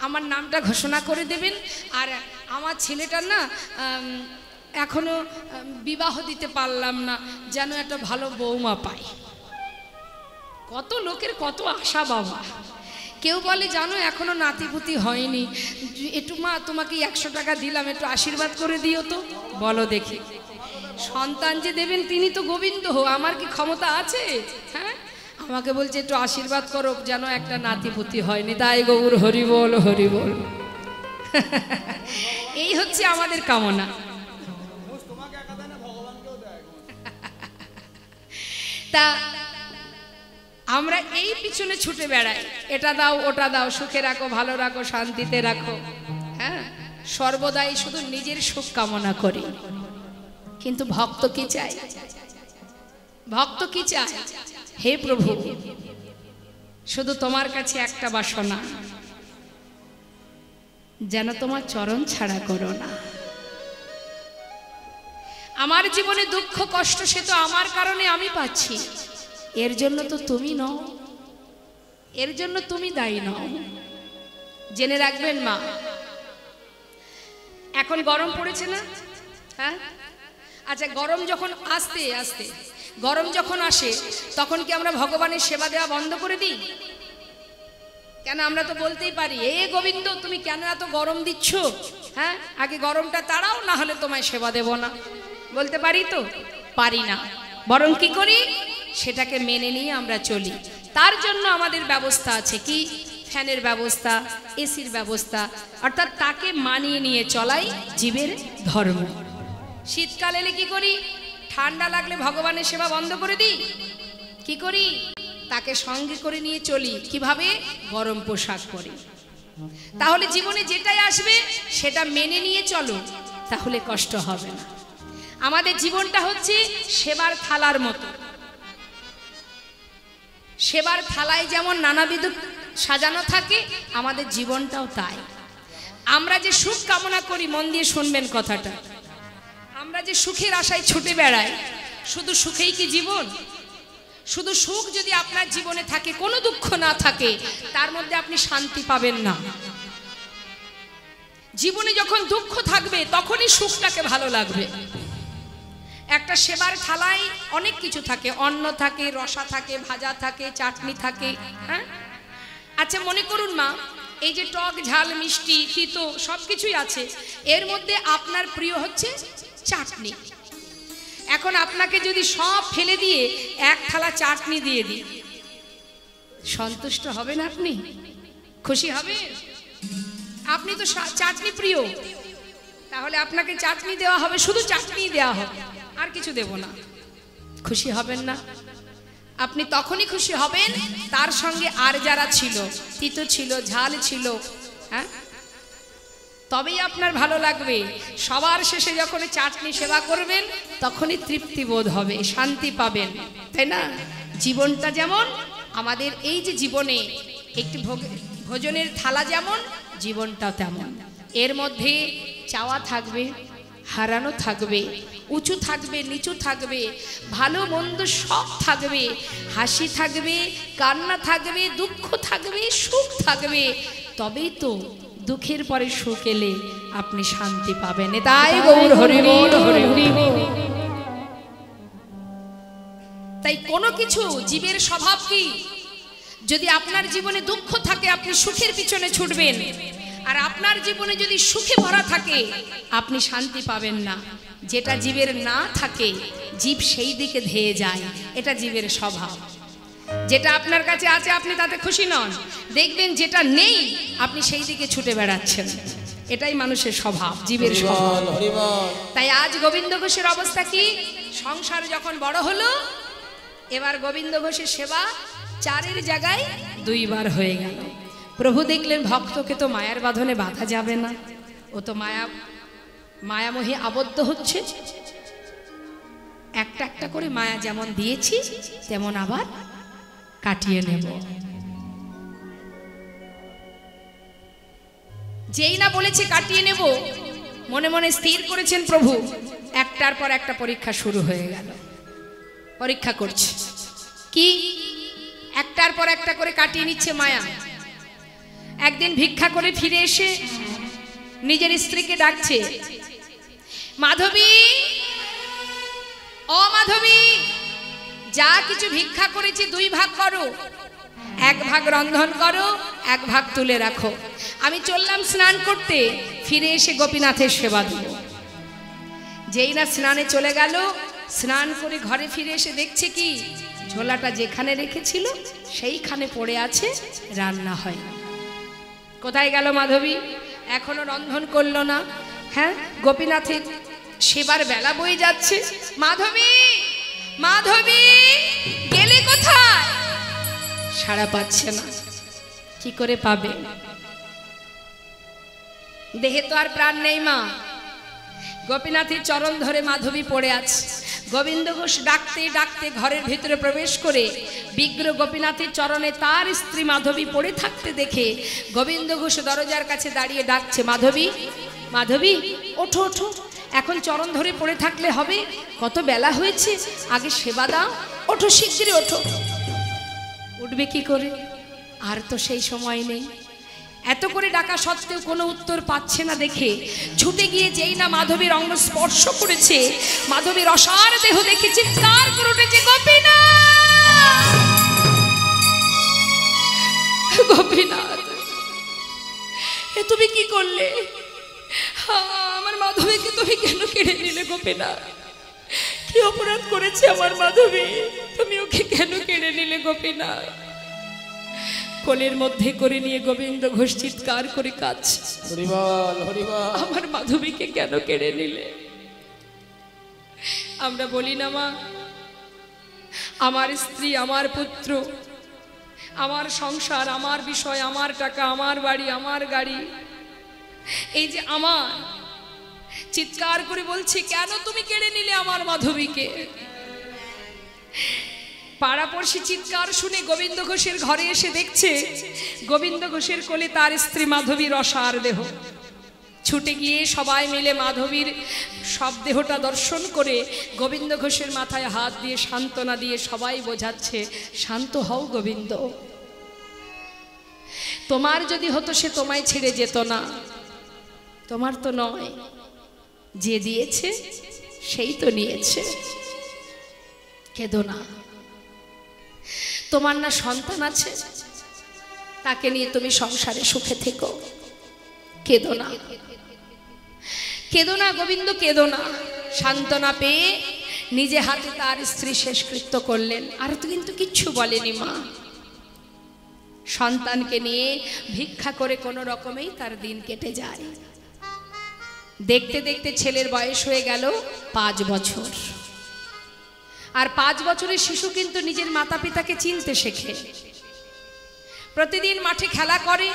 আমার নামটা ঘোষণা করে দেবেন, আর আমার ছেলেটার না এখনো বিবাহ দিতে পারলাম না, যেন একটা ভালো বৌমা পাই। কত লোকের কত আশা বাবা। কেউ বলে জানো এখনো নাতিপুতি হয়নি, একটু মা তোমাকে 100 টাকা দিলাম, একটু আশীর্বাদ করে দিও তো। বলো দেখি, সন্তান যে দেবেন তিনি তো গোবিন্দ, আমার কি ক্ষমতা আছে? হ্যাঁ, আমাকে বলছে একটু আশীর্বাদ করো যেন একটা নাতিপুতি হয়নি। তাই গৌর হরি বল, হরি বল। এই হচ্ছে আমাদের কামনা। তা আমরা এই পিছনে ছুটে বেড়াই, এটা দাও ওটা দাও, সুখে রাখো, ভালো রাখো, শান্তিতে রাখো, হ্যাঁ, সর্বদাই শুধু নিজের সুখ কামনা করি। কিন্তু ভক্ত কি চায়? ভক্ত কি চায়? হে প্রভু, শুধু তোমার কাছে একটা বাসনা, যেন তোমার চরণ ছাড়া করো না। আমার জীবনে দুঃখ কষ্ট সে তো আমার কারণে আমি পাচ্ছি, এর জন্য তো তুমি নও, এর জন্য তুমি দায়ী নও। জেনে রাখবেন মা, এখন গরম পড়েছে না? হ্যাঁ, আচ্ছা, গরম যখন আস্তে আস্তে গরম যখন আসে তখন কি আমরা ভগবানের সেবা দেওয়া বন্ধ করে দিই? কেন, আমরা তো বলতেই পারি, এ গোবিন্দ তুমি কেন এত গরম দিচ্ছ, হ্যাঁ, আগে গরমটা তাড়াও, না হলে তোমায় সেবা দেব না। বলতে পারি তো? পারি না। বরং কি করি? সেটাকে মেনে নিয়ে আমরা চলি। তার জন্য আমাদের ব্যবস্থা আছে, কি? ফ্যানের ব্যবস্থা, এসির ব্যবস্থা, অর্থাৎ তাকে মানিয়ে নিয়ে চলাই জীবের ধর্ম। শীতকাল এলে কি করি? ঠান্ডা লাগলে ভগবানের সেবা বন্ধ করে দিই। কি করি? তাকে সঙ্গে করে নিয়ে চলি। কিভাবে? গরম পোশাক পরি। তাহলে জীবনে যেটাই আসবে সেটা মেনে নিয়ে চলো, তাহলে কষ্ট হবে না। আমাদের জীবনটা হচ্ছে সেবার থালার মতো। সেবার থালায় যেমন নানাবিধ সাজানো থাকে, আমাদের জীবনটাও তাই। আমরা যে সুখ কামনা করি, মন দিয়ে শুনবেন কথাটা, আমরা যে সুখের আশায় ছুটে বেড়াই, শুধু সুখেই কি জীবন? শুধু সুখ যদি আপনার জীবনে থাকে, কোনো দুঃখ না থাকে, তার মধ্যে আপনি শান্তি পাবেন না। জীবনে যখন দুঃখ থাকবে তখনই সুখটাকে ভালো লাগবে। একটা সেবার থালায় অনেক কিছু থাকে, অন্ন থাকে, রসা থাকে, ভাজা থাকে, চাটনি থাকে, হ্যাঁ। আচ্ছা, মনে করুন মা, এই যে টক ঝাল মিষ্টি তিতো সবকিছুই আছে, এর মধ্যে আপনার প্রিয় হচ্ছে চাটনি। এখন আপনাকে যদি সব ফেলে দিয়ে এক থালা চাটনি দিয়ে দিই, সন্তুষ্ট হবেন আপনি? খুশি হবে? আপনি তো চাটনি প্রিয়, তাহলে আপনাকে চাটনি দেওয়া হবে, শুধু চাটনি দেওয়া হবে, আর কিছু দেব না। খুশি হবেন না? আপনি তখনই খুশি হবেন তার সঙ্গে আর যারা ছিল, তিতো ছিল, ঝাল ছিল, হ্যাঁ, তবেই আপনার ভালো লাগবে। সবার শেষে যখন চাটনি সেবা করবেন তখনই তৃপ্তি বোধ হবে, শান্তি পাবেন, তাই না? জীবনটা যেমন আমাদের, এই যে জীবনে একটি ভোজনের থালা যেমন, জীবনটাও তেমন। এর মধ্যে চাওয়া থাকবে, হারানো থাকবে, উঁচু থাকবে, নিচু থাকবে, ভালো মন্দ সব থাকবে, হাসি থাকবে, কান্না থাকবে, দুঃখ থাকবে, সুখ থাকবে। তবেই তো দুঃখের পরে সুখ এলে আপনি শান্তি পাবেন। তাই গৌর হরি বল, হরি হরি। তাই কোনো কিছু, জীবের স্বভাব কি? যদি আপনার জীবনে দুঃখ থাকে আপনি সুখের পিছনে ছুটবেন, আর আপনার জীবনে যদি সুখে ভরা থাকে আপনি শান্তি পাবেন না। যেটা জীবের না থাকে জীব সেই দিকে ধেয়ে যায়, এটা জীবের স্বভাব। যেটা আপনার কাছে আছে আপনি তাতে খুশি নন, দেখবেন যেটা নেই আপনি সেই দিকে ছুটে বেড়াচ্ছেন। এটাই মানুষের স্বভাব, জীবের স্বভাব। তাই আজ গোবিন্দ ঘোষের অবস্থা কি? সংসার যখন বড় হলো, এবার গোবিন্দ ঘোষের সেবা 4-এর জায়গায় 2 বার হয়ে গেল। প্রভু দেখলেন ভক্তকে তো মায়ার বাঁধনে বাঁধা যাবে না, ও তো মায়ামোহে আবদ্ধ হচ্ছে। একটা একটা করে মায়া যেমন দিয়েছি তেমন আবার কাটিয়ে নেব। যেই না বলেছে কাটিয়ে নেব, মনে মনে স্থির করেছেন প্রভু, একটার পর একটা পরীক্ষা শুরু হয়ে গেল। পরীক্ষা করছে কি? একটার পর একটা করে কাটিয়ে নিচ্ছে মায়া। একদিন ভিক্ষা করে ফিরে এসে নিজের স্ত্রীকে ডাকছে, মাধবী, ও মাধবী, যা কিছু ভিক্ষা করেছি 2 ভাগ করো, 1 ভাগ রন্ধন করো, 1 ভাগ তুলে রাখো। আমি চললাম স্নান করতে, ফিরে এসে গোপীনাথের সেবা দেব। যেই না স্নানে চলে গেল, স্নান করে ঘরে ফিরে এসে দেখছে কি, ঝোলাটা যেখানে রেখেছিল সেইখানে পড়ে আছে, রান্না হয়। কোথায় গেল মাধবী? এখনো রন্ধন করলো না। হ্যাঁ, গোপীনাথের সেবার বেলা বয়ে যাচ্ছে। মাধবী, মাধবী, গেলে কোথায়? সাড়া পাচ্ছে না। কি করে পাবে? দেহে তো আর প্রাণ নেই মা। গোপীনাথের চরণ ধরে মাধবী পড়ে আছে। গোবিন্দ ঘোষ ডাকতে ডাকতে ঘরের ভিতরে প্রবেশ করে বিগ্র গোপীনাথের চরণে তার স্ত্রী মাধবী পড়ে থাকতে দেখে গোবিন্দ ঘোষ দরজার কাছে দাঁড়িয়ে ডাকছে, মাধবী, মাধবী, ওঠো ওঠো, এখন চরণ ধরে পড়ে থাকলে হবে? কত বেলা হয়েছে, আগে সেবা দাও, ওঠো, শিগগিরই ওঠো। উঠবে কি করে? আর তো সেই সময় নেই। এত করে ডাকা সত্ত্বেও কোনো উত্তর পাচ্ছে না দেখে ছুটে গিয়ে যেই না মাধবীর অঙ্গ স্পর্শ করেছে, মাধবীর অসার দেহ দেখে চিৎকার করে উঠেছে, গোপীনাথ, গোপীনাথ, এ তুমি কি করলে? আমার মাধবীকে তুমি কেন কেড়ে নিলে গোপীনাথ? কি অপরাধ করেছে আমার মাধবী? তুমি ওকে কেন কেড়ে নিলে গোপীনাথ? কোলের মধ্যে করে নিয়ে গোবিন্দ ঘোষ চিৎকার করে কাঁদছে, হরিবল হরিবল, আমার মাধবীকে কেন কেড়ে নিলে? আমরা বলি না মা, আমার স্ত্রী, আমার পুত্র, আমার সংসার, আমার বিষয়, আমার টাকা, আমার বাড়ি, আমার গাড়ি, এই যে আমার, চিৎকার করে বলছি, কেন তুমি কেড়ে নিলে আমার মাধবীকে? পাড়াপড়শি চিৎকার শুনে গোবিন্দ ঘোষের ঘরে এসে দেখছে গোবিন্দ ঘোষের কোলে তার স্ত্রী মাধবীর অসার দেহ। ছুটে গিয়ে সবাই মিলে মাধবীর সব দেহটা দর্শন করে গোবিন্দ ঘোষের মাথায় হাত দিয়ে সান্ত্বনা দিয়ে সবাই বোঝাচ্ছে, শান্ত হও গোবিন্দ, তোমার যদি হতো সে তোমায় ছেড়ে যেত না, তোমার তো নয়, যে দিয়েছে সেই তো নিয়েছে, কেঁদো না। তোমার না সন্তান আছে, তাকে নিয়ে তুমি সংসারে সুখে থেকো, কেঁদো না, কেঁদো না গোবিন্দ, কেঁদো না। সান্ত্বনা পেয়ে নিজে হাতে তার স্ত্রী শেষকৃত্য করলেন। আর তো কিন্তু কিচ্ছু বলেনি মা। সন্তানকে নিয়ে ভিক্ষা করে কোনো রকমেই তার দিন কেটে যায়। দেখতে দেখতে ছেলের বয়স হয়ে গেল 5 বছর। আর 5 বছরের শিশু কিন্তু নিজের মাতা পিতাকে চিনতে শেখে। প্রতিদিন মাঠে খেলা করে।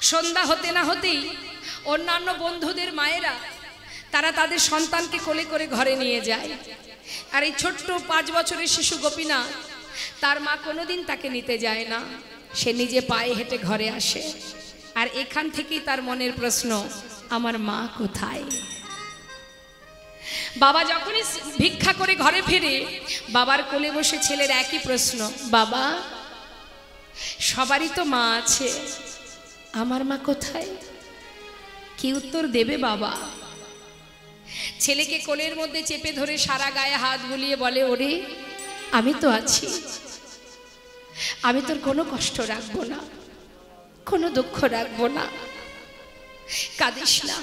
সন্ধ্যা হতে না হতেই অন্যান্য বন্ধুদের মায়েরা তারা তাদের সন্তানকে কোলে করে ঘরে নিয়ে যায়। আর এই ছোট্ট 5 বছরের শিশু গোপীনাথ, তার মা কোনোদিন তাকে নিতে যায় না, সে নিজে পায়ে হেঁটে ঘরে আসে। আর এখান থেকেই তার মনের প্রশ্ন, আমার মা কোথায়? বাবা যখনই ভিক্ষা করে ঘরে ফিরে বাবার কোলে বসে ছেলের একই প্রশ্ন, বাবা, সবারই তো মা আছে, আমার মা কোথায়? কি উত্তর দেবে বাবা? ছেলেকে কোলের মধ্যে চেপে ধরে সারা গায়ে হাত বুলিয়ে বলে, ওরে, আমি তো আছি, আমি তোর কোনো কষ্ট রাখবো না, কোনো দুঃখ রাখবো না, কাঁদিস না।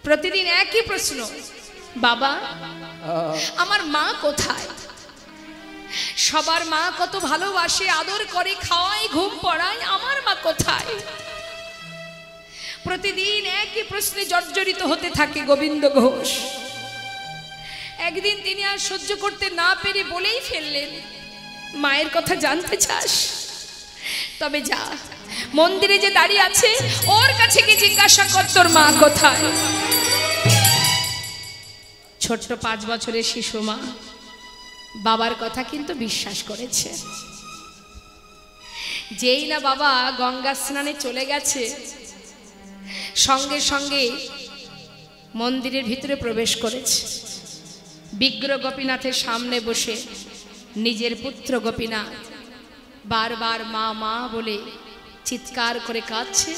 প্রতিদিন একই প্রশ্ন, বাবা, আমার মা কোথায়? সবার মা কত ভালোবাসে, আদর করে, খাওয়ায়, ঘুম পড়ায়, আমার মা কোথায়? প্রতিদিন একই প্রশ্নে জর্জরিত হতে থাকে গোবিন্দ ঘোষ। একদিন তিনি আর সহ্য করতে না পেরে বলেই ফেললেন, মায়ের কথা জানতে চাস? তবে যা, মন্দিরে যে দাঁড়িয়ে আছে ওর কাছে গিয়ে জিজ্ঞাসা কর তোর মা কোথায়। ছোট্ট 5 বছরের শিশু মা বাবার কথা কিন্তু বিশ্বাস করেছে। যেই না বাবা গঙ্গা স্নানে চলে গেছে, সঙ্গে সঙ্গে মন্দিরের ভিতরে প্রবেশ করেছে। বিগ্র গোপীনাথের সামনে বসে নিজের পুত্র গোপীনাথ বারবার মা মা বলে চিৎকার করে কাঁদছে।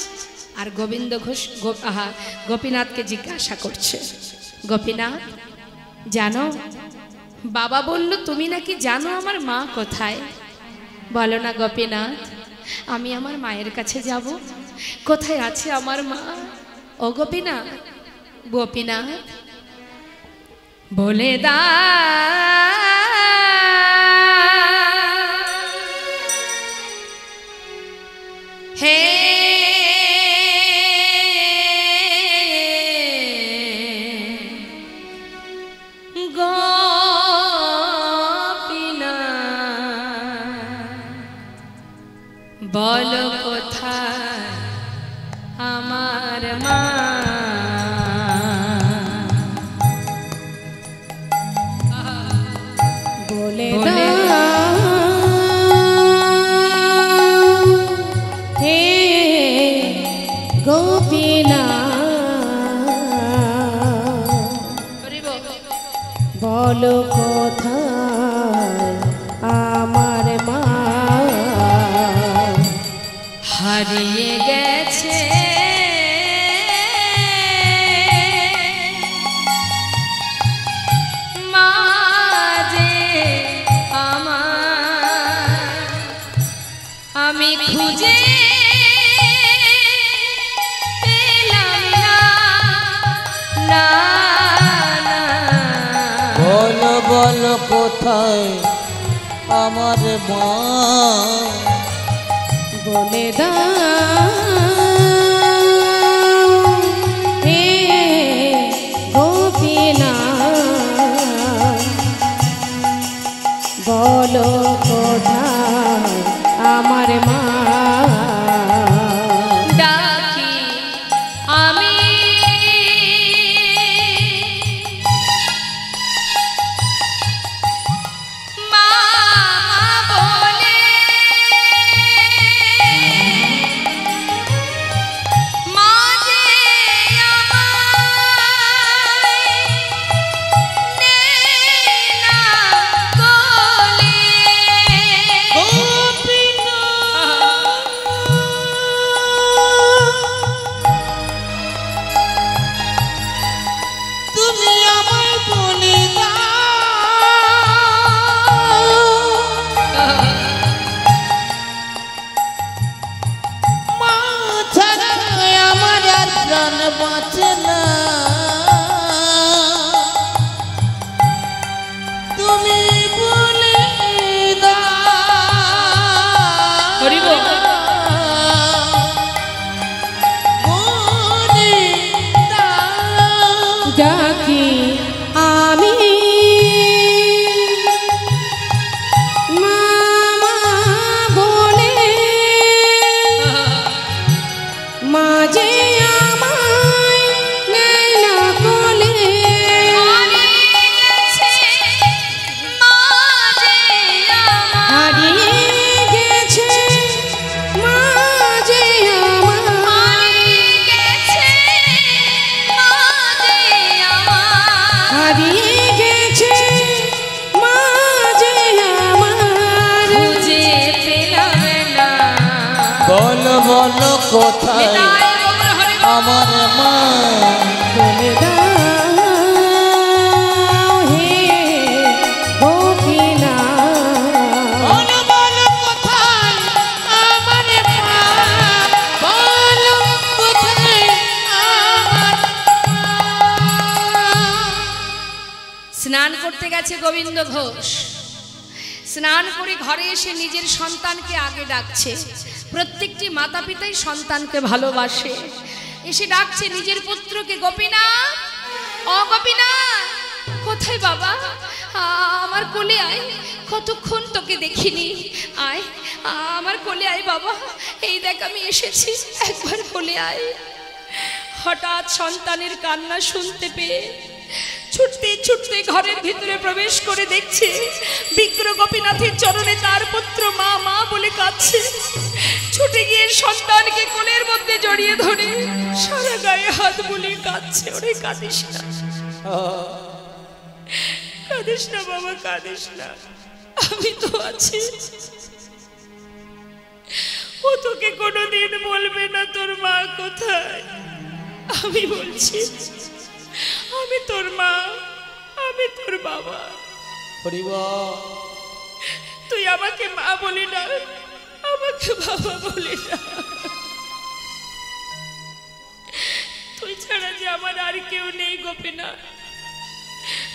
আর গোবিন্দ ঘোষ গোপীনাথকে জিজ্ঞাসা করছে, গোপীনাথ, জানো, বাবা বলল তুমি নাকি জানো আমার মা কোথায়? বলো না গোপীনাথ, আমি আমার মায়ের কাছে যাব। কোথায় আছে আমার মা? ও গোপীনাথ, গোপীনাথ বলে দা হে গোপীনাথ। বলো কোথায় আমার মা, বলে দাও হে গোপীনাথ, বলো কোথায় আমার মা, হারিয়ে গেছে মা যে আমার, আমি খুঁজে পেলাম না, না না। বলো বলো কোথায় আমার মা, বলে দাও হে গোপীনাথ, বলো কোথায় আমার মা, ডাকি আমি মা বলে, মা যে আমায় নেয় না কোলে। তুমি আমায় বলে দাও মা ছাড়া আমার আর প্রাণ বাঁচে না, তুমি বলে দাও হরি বল। বলে দাও ডাকি আমি মামা বলে, মা যে আমায় নেয় না কোলে, হারিয়ে গেছে মা যে আমার, হারিয়ে গেছে মা যে আমার, খুঁজে পেলাম না। বলো বলো কোথায় আমার মা, বলে দাও হে গোপীনাথ, বলো বলো কোথায় আমার মা, বলো কোথায় আমার স্নান করতে গেছে গোবিন্দ ঘোষ। স্নান করে ঘরে এসে নিজের সন্তানকে আগে ডাকছে। প্রত্যেকটি মাতা পিতাই সন্তানকে ভালোবাসে। এসে ডাকছে নিজের পুত্রকে, গোপীনাথ, ও গোপীনাথ, কোথায় বাবা? আমার কোলে আয়, কতক্ষণ তোকে দেখিনি, আয় আমার কোলে আয় বাবা, এই দেখ আমি এসেছি, একবার কোলে আয়। হঠাৎ সন্তানের কান্না শুনতে পেয়ে ছুটতে ছুটতে ঘরের ভিতরে প্রবেশ করে দেখছে বিগ্রহ গোপীনাথের চরণে তার পুত্র মা মা বলে কাঁদছে। ছুটে গিয়ে সন্তানকে কোলের মধ্যে জড়িয়ে ধরে সারা গায়ে হাত বুলিয়ে কাঁদছে। ওরে কাঁদিস না, কাঁদিস না বাবা, কাঁদিস না, আমি তো আছি। ও তোকে কোনোদিন বলবে না তোর মা কোথায়, আমি বলছি, আমি তোর মা, আমি তোর বাবা। তুই আমাকে মা বলি না, আমাকে বাবা বলি না। তুই ছাড়া যে আমার আর কেউ নেই গোপীনাথ।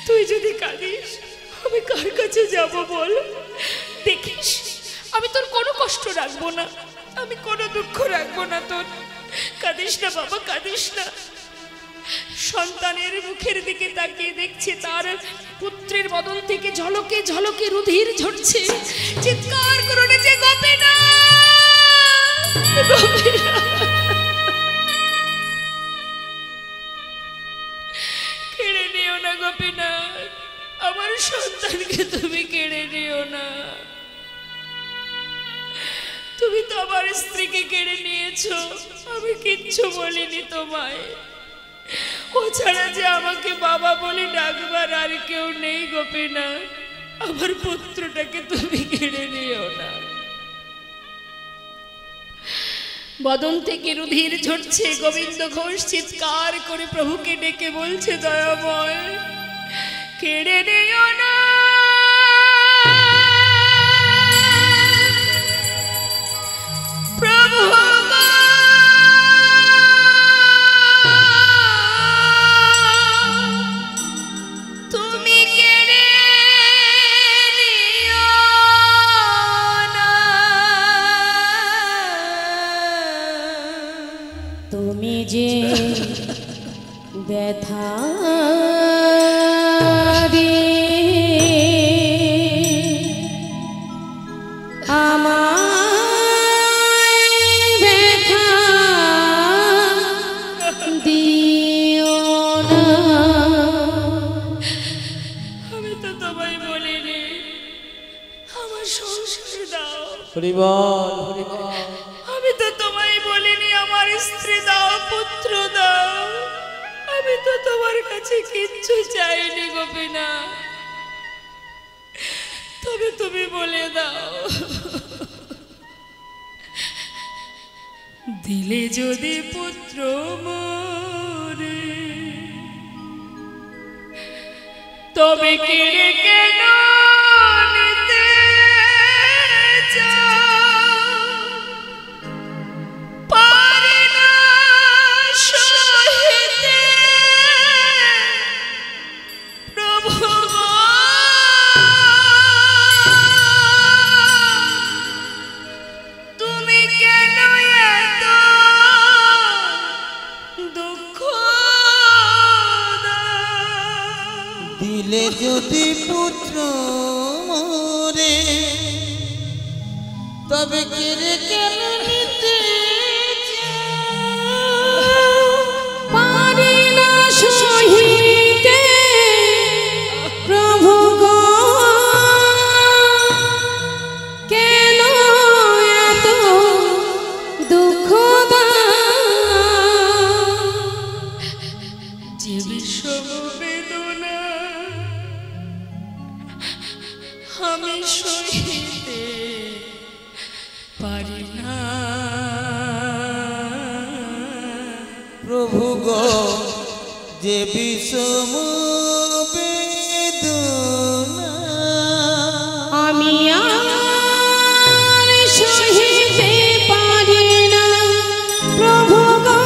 তুই যদি কাঁদিস আমি কার কাছে যাব বল? দেখিস আমি তোর কোনো কষ্ট রাখবো না, আমি কোনো দুঃখ রাখবো না তোর। কাঁদিস না বাবা, কাঁদিস না। সন্তানের মুখের দিকে তাকিয়ে দেখছে তার পুত্রের বদন থেকে ঝলকে ঝলকে রুধির ঝরছে। চিৎকার করে যে গোপীনাথ, কেড়ে নিও না গোপীনাথ, আমার সন্তানকে তুমি কেড়ে নিও না। তুমি তো আমার স্ত্রীকে কেড়ে নিয়েছো, আমি কিচ্ছু বলিনি তোমায়। ও ছাড়া যে আমাকে বাবা বলে ডাকবার আর কেউ নেই গোপীনাথ, আমার পুত্রটাকে তুমি কেড়ে নিও না। বদন থেকে রুধির ঝরছে, গোবিন্দ ঘোষ চিৎকার করে প্রভুকে ডেকে বলছে, দয়াময় কেড়ে নিও না। প্রভু তুমি কেড়ে নিও না। তুমি যে ব্যথা আমি তো তোমায় বলিনি আমার স্ত্রী দাও, পুত্র দাও। আমি তো তোমার কাছে কিচ্ছু চাইনি গোপীনাথ, তবে তুমি বলে দাও, দিলে যদি পুত্র মোরে, তবে কেড়ে কেন নিতে পারি না সহিতে প্রভু। তুমি কেন এত দুঃখ দিলে যদি পুত্র মোরে, তবে কেড়ে কেন নিতে পারি না সহিতে প্রভু গো, কেন এত দুঃখ যে বিষম বেদনা আমি সহিতে পারি না। প্রভু গো, যে বিষম বেদনা আমি আর সহিতে পারি না প্রভু গো,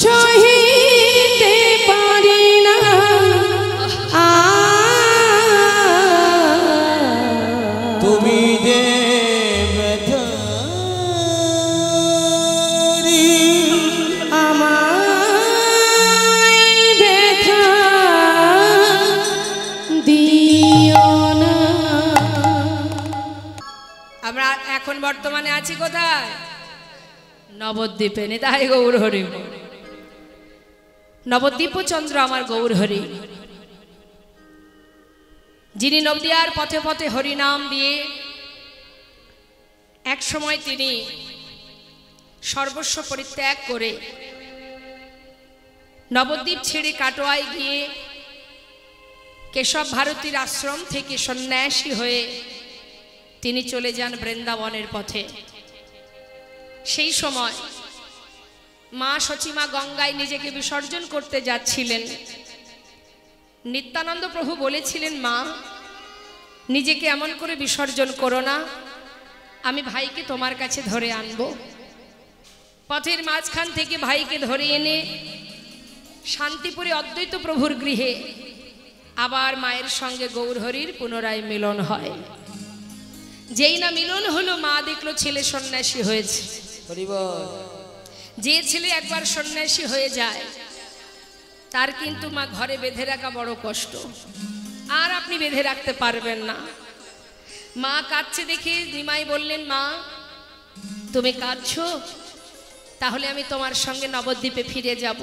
সহিতে পারি না। তুমি যে ব্যথারি, আমায় ব্যথা দিও না। আমরা এখন বর্তমানে আছি কোথায়? নবদ্বীপে। নিতাই গৌর হরি। নবদ্বীপ চন্দ্র আমার গৌর হরি, যিনি নবদিয়ার পথে পথে হরি নাম দিয়ে এক সময় তিনি সর্বস্ব পরিত্যাগ করে নবদ্বীপ ছেড়ে কাটোয়ায় গিয়ে কেশব ভারতীর আশ্রম থেকে সন্ন্যাসী হয়ে তিনি চলে যান বৃন্দাবনের পথে। সেই সময় মা সচিমা গঙ্গায় নিজেকে বিসর্জন করতে যাচ্ছিলেন। নিত্যানন্দ প্রভু বলেছিলেন, মা নিজেকে এমন করে বিসর্জন করো না, আমি ভাইকে তোমার কাছে ধরে আনব। পথের মাঝখান থেকে ভাইকে ধরে এনে শান্তিপুরে অদ্বৈত প্রভুর গৃহে আবার মায়ের সঙ্গে গৌরহরির পুনরায় মিলন হয়। যেই না মিলন হলো, মা দেখলো ছেলে সন্ন্যাসী হয়েছে। যে ছেলে একবার সন্ন্যাসী হয়ে যায় তার কিন্তু মা ঘরে বেঁধে রাখা বড় কষ্ট, আর আপনি বেঁধে রাখতে পারবেন না। মা কাঁদছে দেখে নিমাই বললেন, মা তুমি কাঁদছো, তাহলে আমি তোমার সঙ্গে নবদ্বীপে ফিরে যাব।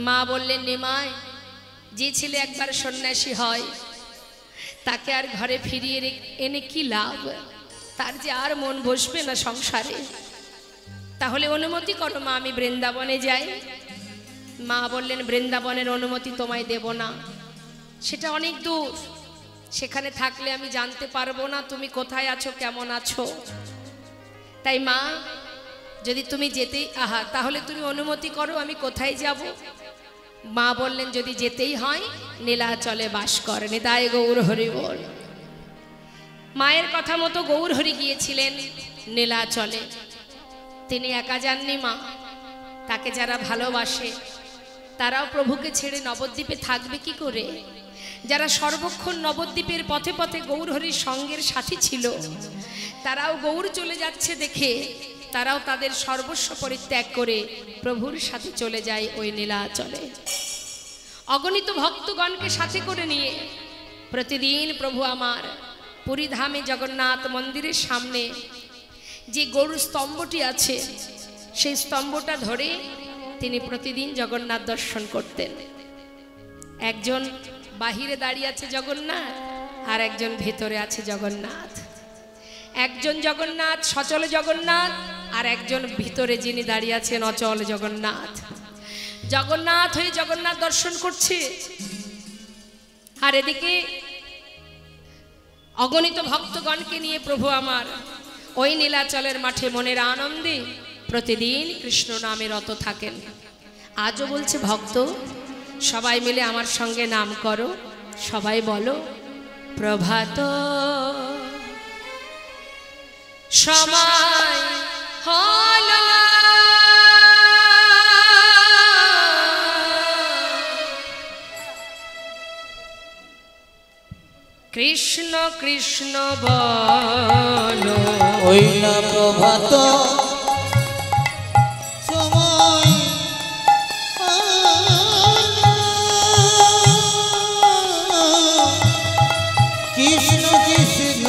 মা বললেন, নিমাই, যে ছেলে একবার সন্ন্যাসী হয় তাকে আর ঘরে ফিরিয়ে এনে কি লাভ? তার যে আর মন বসবে না সংসারে। তাহলে অনুমতি করো মা, আমি বৃন্দাবনে যাই। মা বললেন, বৃন্দাবনের অনুমতি তোমায় দেব না, সেটা অনেক দূর, সেখানে থাকলে আমি জানতে পারবো না তুমি কোথায় আছো, কেমন আছো। তাই মা, যদি তুমি যেতেই তাহলে তুমি অনুমতি করো, আমি কোথায় যাব? মা বললেন, যদি যেতেই হয় নীলাচলে বাস কর। নিতাই গৌর হরি বল। মায়ের কথা মতো গৌর হরি গিয়েছিলেন নীলাচলে। তিনি একা যাননি মা, তাকে যারা ভালোবাসে তারাও প্রভুকে ছেড়ে নবদ্বীপে থাকবে কি করে? যারা সর্বক্ষণ নবদ্বীপের পথে পথে গৌর হরির সঙ্গের সাথী ছিল, তারাও গৌর চলে যাচ্ছে দেখে তারাও তাদের সর্বস্ব পরিত্যাগ করে প্রভুর সাথে চলে যায় ওই নীলাচলে। অগণিত ভক্তগণকে সাথে করে নিয়ে প্রতিদিন প্রভু আমার পুরীধামে জগন্নাথ মন্দিরের সামনে যে গরুর স্তম্ভটি আছে, সেই স্তম্ভটা ধরে তিনি প্রতিদিন জগন্নাথ দর্শন করতেন। একজন বাহিরে দাঁড়িয়ে আছে জগন্নাথ, আর একজন ভেতরে আছে জগন্নাথ। একজন জগন্নাথ সচল জগন্নাথ, আর একজন ভিতরে যিনি দাঁড়িয়ে আছেন অচল জগন্নাথ। জগন্নাথ হয়ে জগন্নাথ দর্শন করছে, আর এদিকে অগণিত ভক্তগণকে নিয়ে প্রভু আমার ওই নীলাচলের মাঠে মনের আনন্দে প্রতিদিন কৃষ্ণ নামে রত থাকেন। আজও বলছে, ভক্ত সবাই মিলে আমার সঙ্গে নাম করো, সবাই বলো, প্রভাত সময় হলো, কৃষ্ণ কৃষ্ণ বলো। ওই না প্রভাত সময় কৃষ্ণ কৃষ্ণ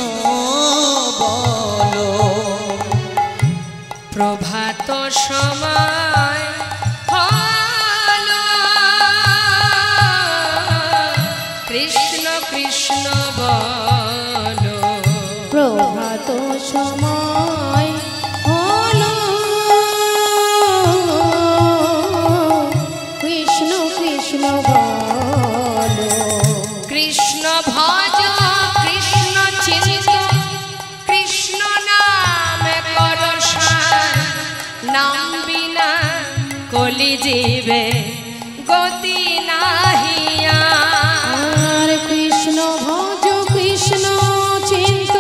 বলো। প্রভাত সময় হলো, কৃষ্ণ কৃষ্ণ বলো। প্রভাত সময় হলো, কৃষ্ণ কৃষ্ণ বলো। কৃষ্ণ ভজ কৃষ্ণ চিন্ত, কৃষ্ণ নাম করসার, নাম বিনা কলি জীবে গতি নাহিয়া। আর কৃষ্ণ ভজ কৃষ্ণ চিন্ত,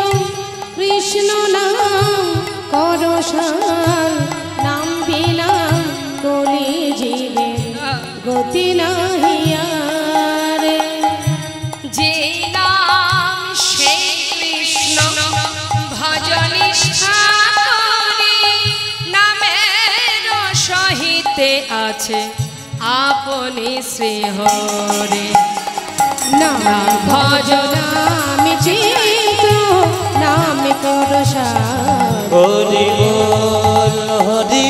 কৃষ্ণ নাম করসার, নাম বিনা কলি জীবে গতি নাহিয়ার। যে নাম সেই কৃষ্ণ ভজনিষ্ঠা করি, নামের সহিতে আছে আপনি শ্রী হরে। নাম ভজ নাম চিন্ত, নাম করসার। হরি বল হরি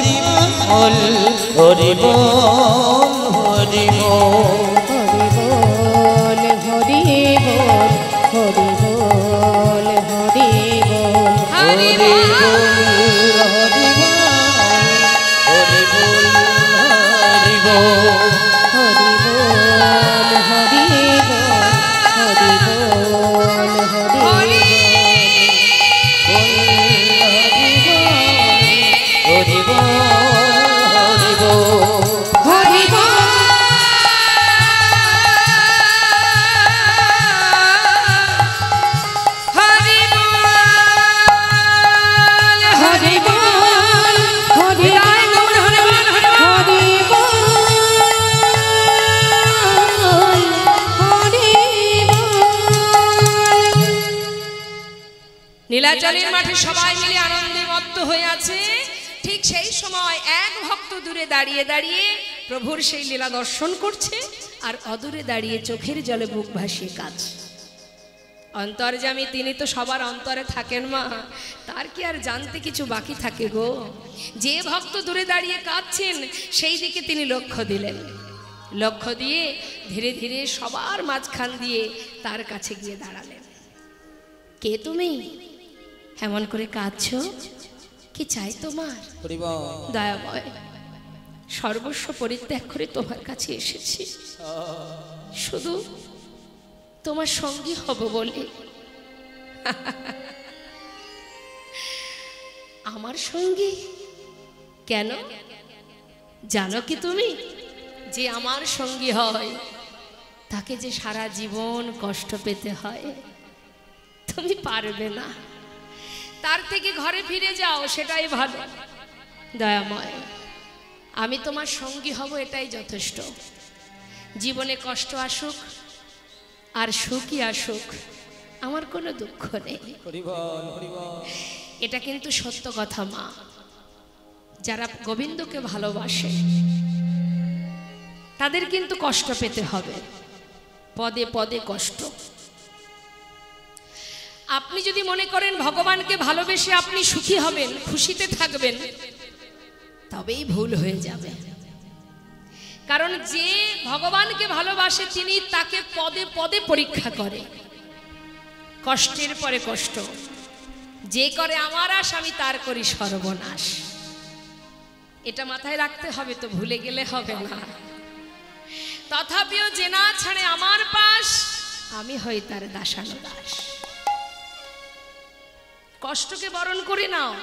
বল হরি বল হরি বল। হরি বল হরি বল হরি বল হরি বল। হরি হরি বল। বল হরি বল হরি বল। হরি বল হরি বল হরি বল হরি হরি হরি বল হরি বল। হরি বল। হরি বল। হরি বল হরি জয় গৌর হরি বল, হরি বল। হরি বল হরি বল। নীলাচলের মাঠে সবাই মিলে আনন্দে মত্ত হয়ে আছে। ঠিক সেই সময় এক ভক্ত দূরে দাঁড়িয়ে দাঁড়িয়ে প্রভুর সেই লীলা দর্শন করছে, আর অদূরে দাঁড়িয়ে চোখের জলে বুক ভাসিয়ে কাঁদছে। অন্তর্যামী তিনি তো সবার অন্তরে থাকেন মা, তার কি আর জানতে কিছু বাকি থাকে গো? যে ভক্ত দূরে দাঁড়িয়ে কাঁদছেন সেই দিকে তিনি লক্ষ্য দিলেন, লক্ষ্য দিয়ে ধীরে ধীরে সবার মাঝখান দিয়ে তার কাছে গিয়ে দাঁড়ালেন। কে তুমি? এমন করে কাঁদছো, কি চাই তোমার? দয়াময়, সর্বস্ব পরিত্যাগ করে তোমার কাছে এসেছি, শুধু তোমার সঙ্গী হব বলে। আমার সঙ্গী কেন জানো কি তুমি? যে আমার সঙ্গী হয় তাকে যে সারা জীবন কষ্ট পেতে হয়, তুমি পারবে না। তার থেকে ঘরে ফিরে যাও, সেটাই ভালো। দয়াময়, আমি তোমার সঙ্গী হব, এটাই যথেষ্ট। জীবনে কষ্ট আসুক আর সুখই আসুক, আমার কোনো দুঃখ নেই। এটা কিন্তু সত্য কথা মা। যারা গোবিন্দকে ভালোবাসে তাদের কিন্তু কষ্ট পেতে হবে, পদে পদে কষ্ট। আপনি যদি মনে করেন ভগবানকে ভালোবেসে আপনি সুখী হবেন, খুশিতে থাকবেন, তবেই ভুল হয়ে যাবে। কারণ যে ভগবানকে ভালোবাসে তিনি তাকে পদে পদে পরীক্ষা করে, কষ্টের পরে কষ্ট। যে করে আমার আশ আমি তার করি সর্বনাশ, এটা মাথায় রাখতে হবে, তো ভুলে গেলে হবে না। তথাপিও যে না ছাড়ে আমার পাশ, আমি হই তার দাসানুদাস। কষ্টকে বরণ করে নাও,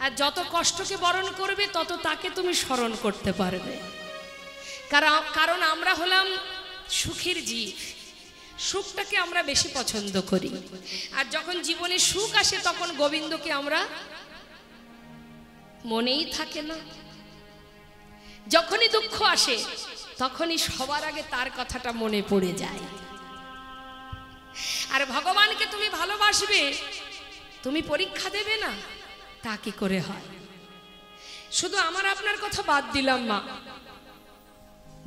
আর যত কষ্টকে বরণ করবে তত তাকে তুমি স্মরণ করতে পারবে। কারণ আমরা হলাম সুখের জীব, সুখটাকে আমরা বেশি পছন্দ করি। আর যখন জীবনে সুখ আসে তখন গোবিন্দকে আমরা মনেই থাকে না। যখনই দুঃখ আসে তখনই সবার আগে তার কথাটা মনে পড়ে যায়। আর ভগবানকে তুমি ভালোবাসবে, তুমি পরীক্ষা দেবে না, তা কি করে হয়? শুধু আমার আপনার কথা বাদ দিলাম মা,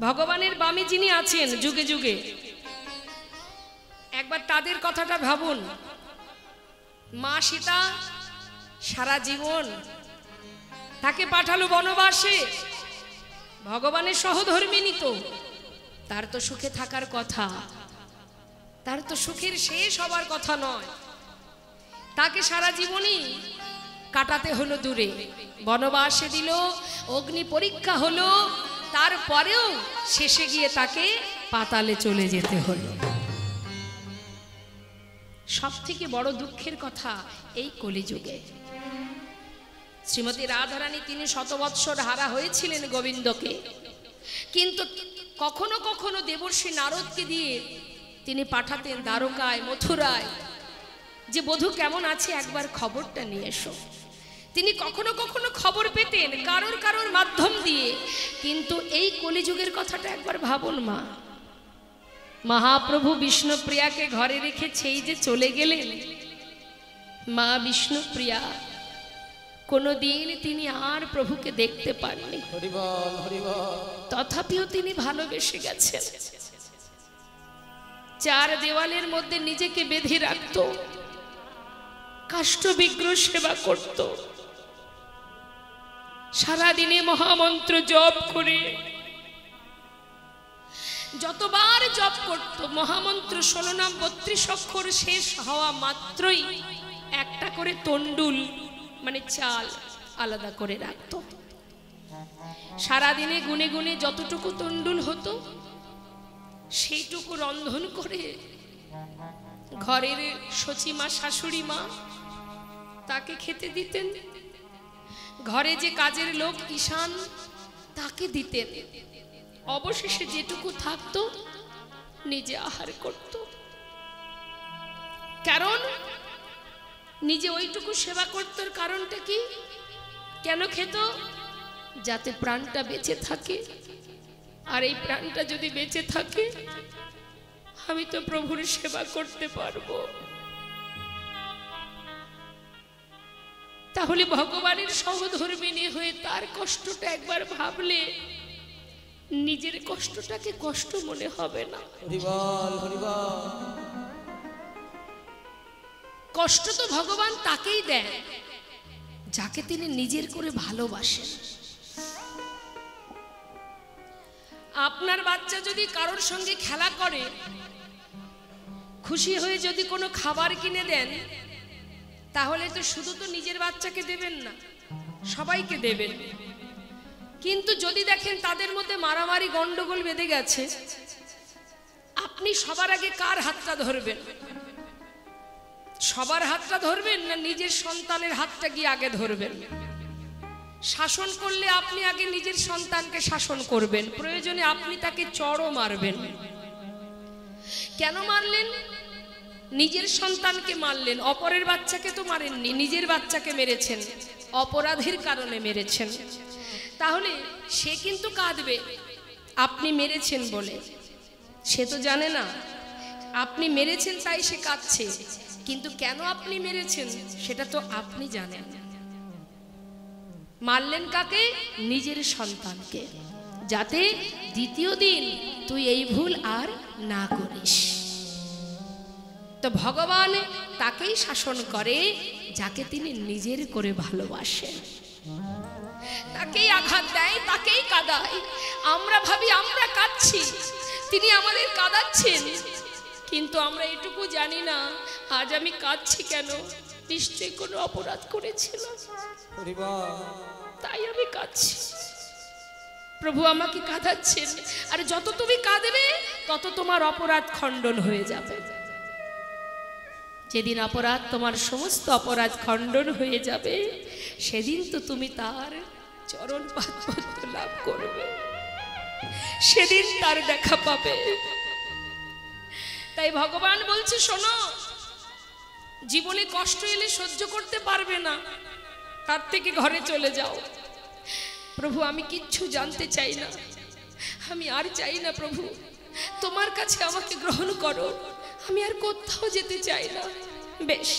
ভগবানের বামে যিনি আছেন যুগে যুগে, একবার তাদের কথাটা ভাবুন। মা সীতা সারা জীবন তাকে পাঠালো বনবাসে, ভগবানের সহধর্মিণী তো, তার তো সুখে থাকার কথা, তার তো সুখের শেষ হবার কথা নয়। তাকে সারা জীবনই কাটাতে হলো দূরে, বনবাসে দিল, অগ্নি পরীক্ষা হলো, তারপরেও শেষে গিয়ে তাকে পাতালে চলে যেতে হলো। সব থেকে বড় দুঃখের কথা এই কলিযুগে। শ্রীমতী রাধারানী তিনি শতবৎসর হারা হয়েছিলেন গোবিন্দকে, কিন্তু কখনো কখনো দেবর্ষি নারদকে দিয়ে তিনি পাঠাতেন দ্বারকায়, মথুরায়, যে বধূ কেমন আছে একবার খবরটা নিয়ে এসো। তিনি কখনো কখনো খবর পেতেন কারোর কারোর মাধ্যম দিয়ে। কিন্তু এই কলিযুগের কথাটা একবার ভাবুন মা, মহাপ্রভু বিষ্ণুপ্রিয়াকে ঘরে রেখে সেই যে চলে গেলেন, মা বিষ্ণুপ্রিয়া কোনোদিন তিনি আর প্রভুকে দেখতে পাননি, তথাপিও তিনি ভালোবেসে গেছেন। চার দেওয়ালের মধ্যে নিজেকে বেঁধে রাখত, কাষ্ঠ বিগ্রহ সেবা করত, সারাদিনে মহামন্ত্র জপ করে, যতবার জপ করত মহামন্ত্র 16 নাম 32 অক্ষর শেষ হওয়া মাত্রই একটা করে তন্ডুল মানে চাল আলাদা করে রাখত। সারাদিনে গুনে গুনে যতটুকু তন্ডুল হতো সেইটুকু রন্ধন করে ঘরের সচিমা শাশুড়ি মা তাকে খেতে দিতেন, ঘরে যে কাজের লোক ঈশান তাকে দিতেন। অবশেষে যেটুকু থাকতো নিজে আহার করত, কারণ নিজে ওইটুকু সেবা করত। কারণটা কি? কেন খেত? যাতে প্রাণটা বেঁচে থাকে, আর এই প্রাণটা যদি বেঁচে থাকে আমি তো প্রভুর সেবা করতে পারবো। তাহলে ভগবানের সহধর্মিণী হয়ে তার কষ্টটা একবার ভাবলে নিজের কষ্টটাকে কষ্ট মনে হবে না। কষ্ট তো ভগবান তাকেই দেন যাকে তিনি নিজের করে ভালোবাসেন। আপনার বাচ্চা যদি কারোর সঙ্গে খেলা করে, খুশি হয়ে যদি কোনো খাবার কিনে দেন, তাহলে তো শুধু তো নিজের বাচ্চাকে দেবেন না, সবাইকে দেবেন। কিন্তু যদি দেখেন তাদের মধ্যে মারামারি গন্ডগোল বেঁধে গেছে, আপনি সবার আগে কার হাতটা ধরবেন? সবার হাতটা ধরবেন না নিজের সন্তানের হাতটা গিয়ে আগে ধরবেন? শাসন করলে আপনি আগে নিজের সন্তানকে শাসন করবেন, প্রয়োজনে আপনি তাকে চড়ও মারবেন। কেন মারলেন? নিজের সন্তানকে মারলেন, অপরের বাচ্চাকে তো মারেননি, নিজের বাচ্চাকে মেরেছেন, অপরাধের কারণে মেরেছেন। তাহলে সে কিন্তু কাঁদবে আপনি মেরেছেন বলে, সে তো জানে না আপনি মেরেছেন তাই সে কাঁদছে, কিন্তু কেন আপনি মেরেছেন সেটা তো আপনি জানেন। মারলেন কাকে? নিজের সন্তানকে, যাতে দ্বিতীয় দিন তুই এই ভুল আর না করিস। তো ভগবান তাকেই শাসন করে যাকে তিনি নিজের করে ভালোবাসেন, তাকেই আঘাত দেয়, তাকেই কাঁদায়। আমরা ভাবি আমরা কাঁদছি, তিনি আমাদের কাঁদাচ্ছেন, কিন্তু আমরা এটুকু জানি না আজ আমি কাঁদছি কেন, নিশ্চয়ই কোনো অপরাধ করেছিলাম, তাই আমি কাঁদছি। প্রভু আমাকে কাঁদাচ্ছেন, আর যত তুমি কাঁদবে তত তোমার অপরাধ খণ্ডন হয়ে যাবে। যেদিন অপরাধ, তোমার সমস্ত অপরাধ খণ্ডন হয়ে যাবে, সেদিন তো তুমি তার চরণ পাদপদ্ম লাভ করবে, সেদিন তার দেখা পাবে। তাই ভগবান বলছে, শোনো, জীবনে কষ্ট এলে সহ্য করতে পারবে না, তার থেকে ঘরে চলে যাও। প্রভু আমি কিচ্ছু জানতে চাই না, আমি আর চাই না প্রভু, তোমার কাছে আমাকে গ্রহণ করো, আমি আর কোথাও যেতে চাই না। বেশ,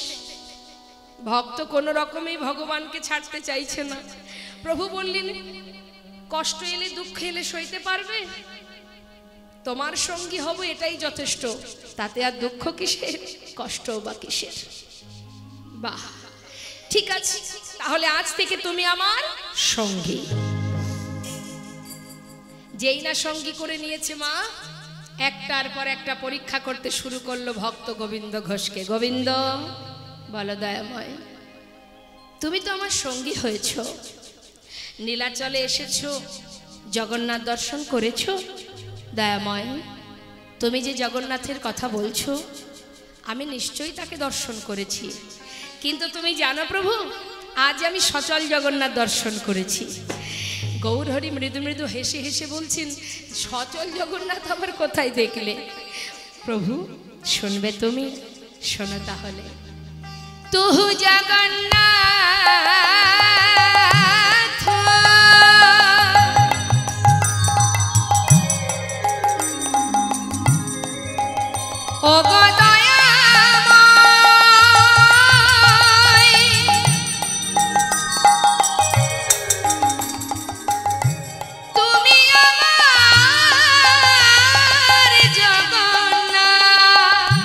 ভক্ত কোনো রকমেই ভগবানকে ছাড়তে চাইছে না। প্রভু বললেন, কষ্ট এলে দুঃখ এলে সইতে পারবে? তোমার সঙ্গী হব এটাই যথেষ্ট, তাতে আর দুঃখ কিসের, কষ্ট বা কিসের? বাহ, ঠিক আছে, তাহলে আজ থেকে তুমি আমার সঙ্গী। যেই না সঙ্গী করে নিয়েছে মা, একটার পর একটা পরীক্ষা করতে শুরু করলো ভক্ত গোবিন্দ ঘোষকে। গোবিন্দ বলো দয়াময়, তুমি তো আমার সঙ্গী হয়েছ, নীলাচলে এসেছো, জগন্নাথ দর্শন করেছো। দয়াময়, তুমি যে জগন্নাথের কথা বলছো, আমি নিশ্চয়ই তাকে দর্শন করেছি, কিন্তু তুমি জানো প্রভু, আজ আমি সচল জগন্নাথ দর্শন করেছি। গৌরহরি মৃদু মৃদু হেসে হেসে বলছেন, সচল জগন্নাথ আবার কোথায় দেখলে? প্রভু শুনবে তুমি? শোনো তাহলে। তুহু জগন্নাথ ও গো দয়াময়, তুমি আমার জগন্নাথ,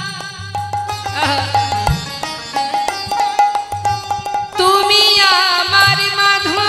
তুমি আমার মাধব।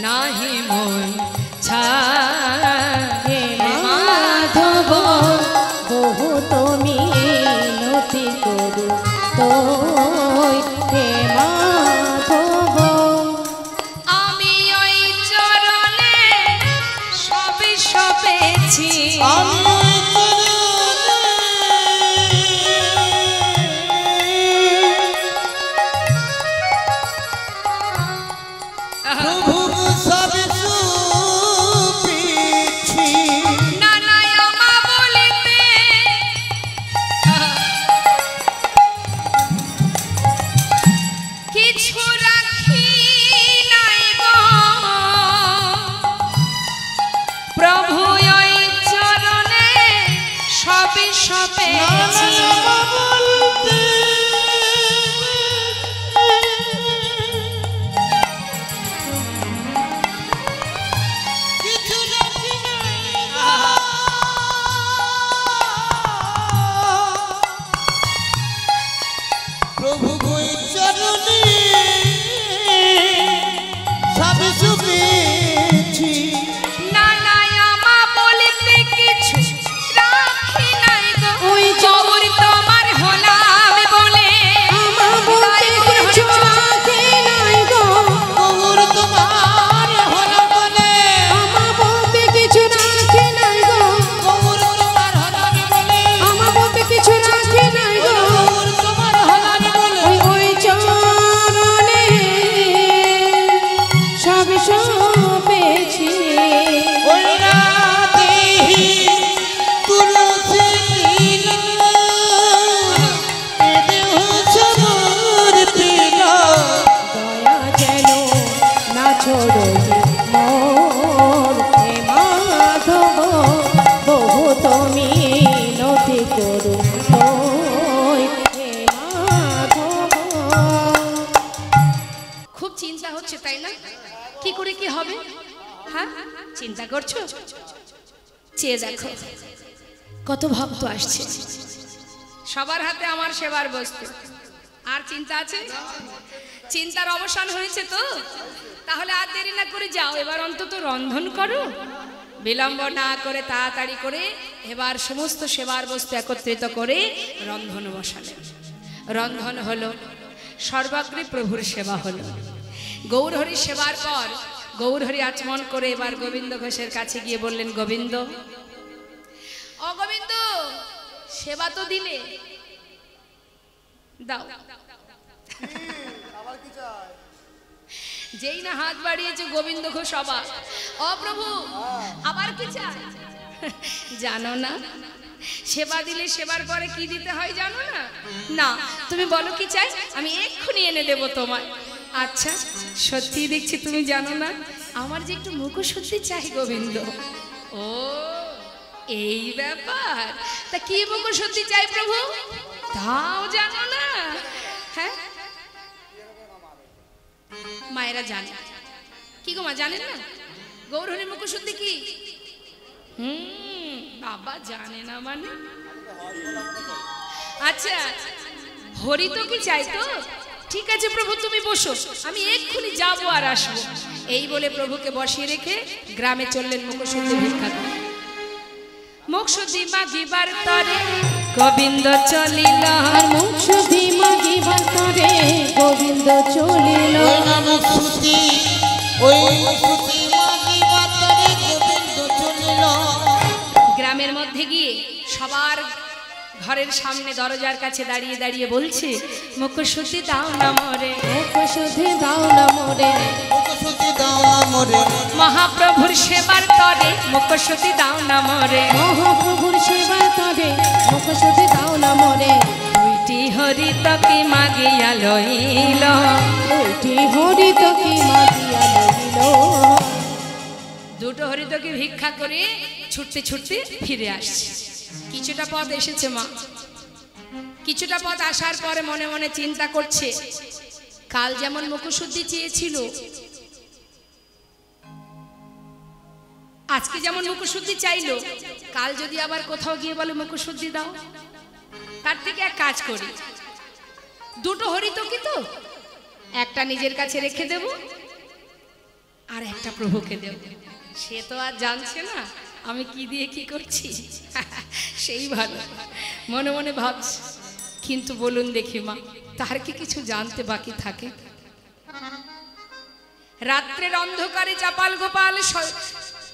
নাহি মন ছাড়ে মাধব, বহু তুমি নতি করু হে মাধব। আমি ওই চরণে সবে সবেছি, সপেছি প্রভু গই চরণে সব শুনেছি না না আমা বলিতে কিছু রাখি নাই গো ওই চোর তোমার হলাম বলে আমা বলতে কিছু রাখি নাই গো গৌর তোমার হলো বলে আমা বলতে কিছু রাখি নাই গো গৌর তোমার হলো বলে আমা বলতে কিছু রাখি নাই গো গৌর তোমার হলো বলে ওই চরণে সব সপেছি ওই রাতে তুলসী এ দেহ সবর প্রিয় দয়া যেন না ছোড়ো মোর হে মাধব বহু তুমি নথি করু তোই হে মাধব খুব চিন্তা হচ্ছে তাই না কি করে কি হবে হ্যাঁ চিন্তা করছো চেয়ে দেখো কত ভক্ত আসছে সবার হাতে আমার সেবার বস্তু আর চিন্তা আছে চিন্তার অবসান হয়েছে তো তাহলে আর দেরি না করে যাও এবার অন্তত রন্ধন করো বিলম্ব না করে তাড়াতাড়ি করে এবার সমস্ত সেবার বস্তু একত্রিত করে রন্ধন বসালেন রন্ধন হলো সর্বাগ্রে প্রভুর সেবা হলো গৌরহরি সেবার পর গৌরহরি আচমন করে এবার গোবিন্দ ঘোষের কাছে গিয়ে বললেন গোবিন্দ ও গোবিন্দ সেবা তো দিলে দাও যেই না হাত বাড়িয়েছে গোবিন্দ ঘোষ অবাক ও প্রভু আবার কি চাই জানো না সেবা দিলে সেবার পরে কি দিতে হয় জানো না না তুমি বলো কি চাই আমি এক্ষুনি এনে দেব তোমায় আচ্ছা সত্যি দেখছি তুমি জানো না আমার যে একটু মুখশুদ্ধি চাই গোবিন্দ ও এই ব্যাপার তা কি মুখশুদ্ধি চাই প্রভু তাও জানো না হ্যাঁ মায়েরা জানে কি গো মা জানেন না গৌরহরির মুখশুদ্ধি কি বাবা জানে না মানে আচ্ছা হরি তো কি চাই তো ঠিক আছে প্রভু তুমি বসো আমি এক্ষুনি যাবো আর আসবো এই বলে প্রভুকে বসিয়ে রেখে গ্রামে চললেন মুখশুদ্ধি ভিক্ষা করে মুখশুদ্ধি মাগিবার তরে গোবিন্দ চলিল আর মুখ শুদ্ধি মাগিবার তরে গোবিন্দ চলিল ওই নামক শ্রুতি ওই শ্রুতি মাগিবার তরে গোবিন্দ চলিল গ্রামের মধ্যে গিয়ে সবার ঘরের সামনে দরজার কাছে দাঁড়িয়ে দাঁড়িয়ে বলছে মুখশুদ্ধি দাও না মরে মুখ শুদ্ধি দাও না মোরে শ্রুতি দাও না মোরে মহাপ্রভুর সেবার তরে মুখশুদ্ধি দাও না মরে মহাপ্রভুর সেবা তরে মুখ শুদ্ধি দাও না মোরে দুইটি হরি তকে মাগিয়া লইল ওইটি হরিত কি মাগিয়া লইল দুটো হরিতকে ভিক্ষা করে ছুটতে ছুটতে ফিরে আসছে কিছুটা পথ এসেছে মা কিছুটা পথ আসার পরে মনে মনে চিন্তা করছে কাল যেমন মুখশুদ্ধি চেয়েছিল আজকে যেমন মুখশুদ্ধি চাইলো কাল যদি আবার কোথাও গিয়ে বলে মুখশুদ্ধি দাও তার থেকে এক কাজ করি দুটো হরিতকি তো একটা নিজের কাছে রেখে দেব আর একটা প্রভুকে দেব সে তো আর জানছে না আমি কি দিয়ে কি করছি সেই ভালো মনে মনে ভাবছি কিন্তু বলুন দেখি মা তার কি কিছু জানতে বাকি থাকে রাত্রের অন্ধকারে চাপাল গোপাল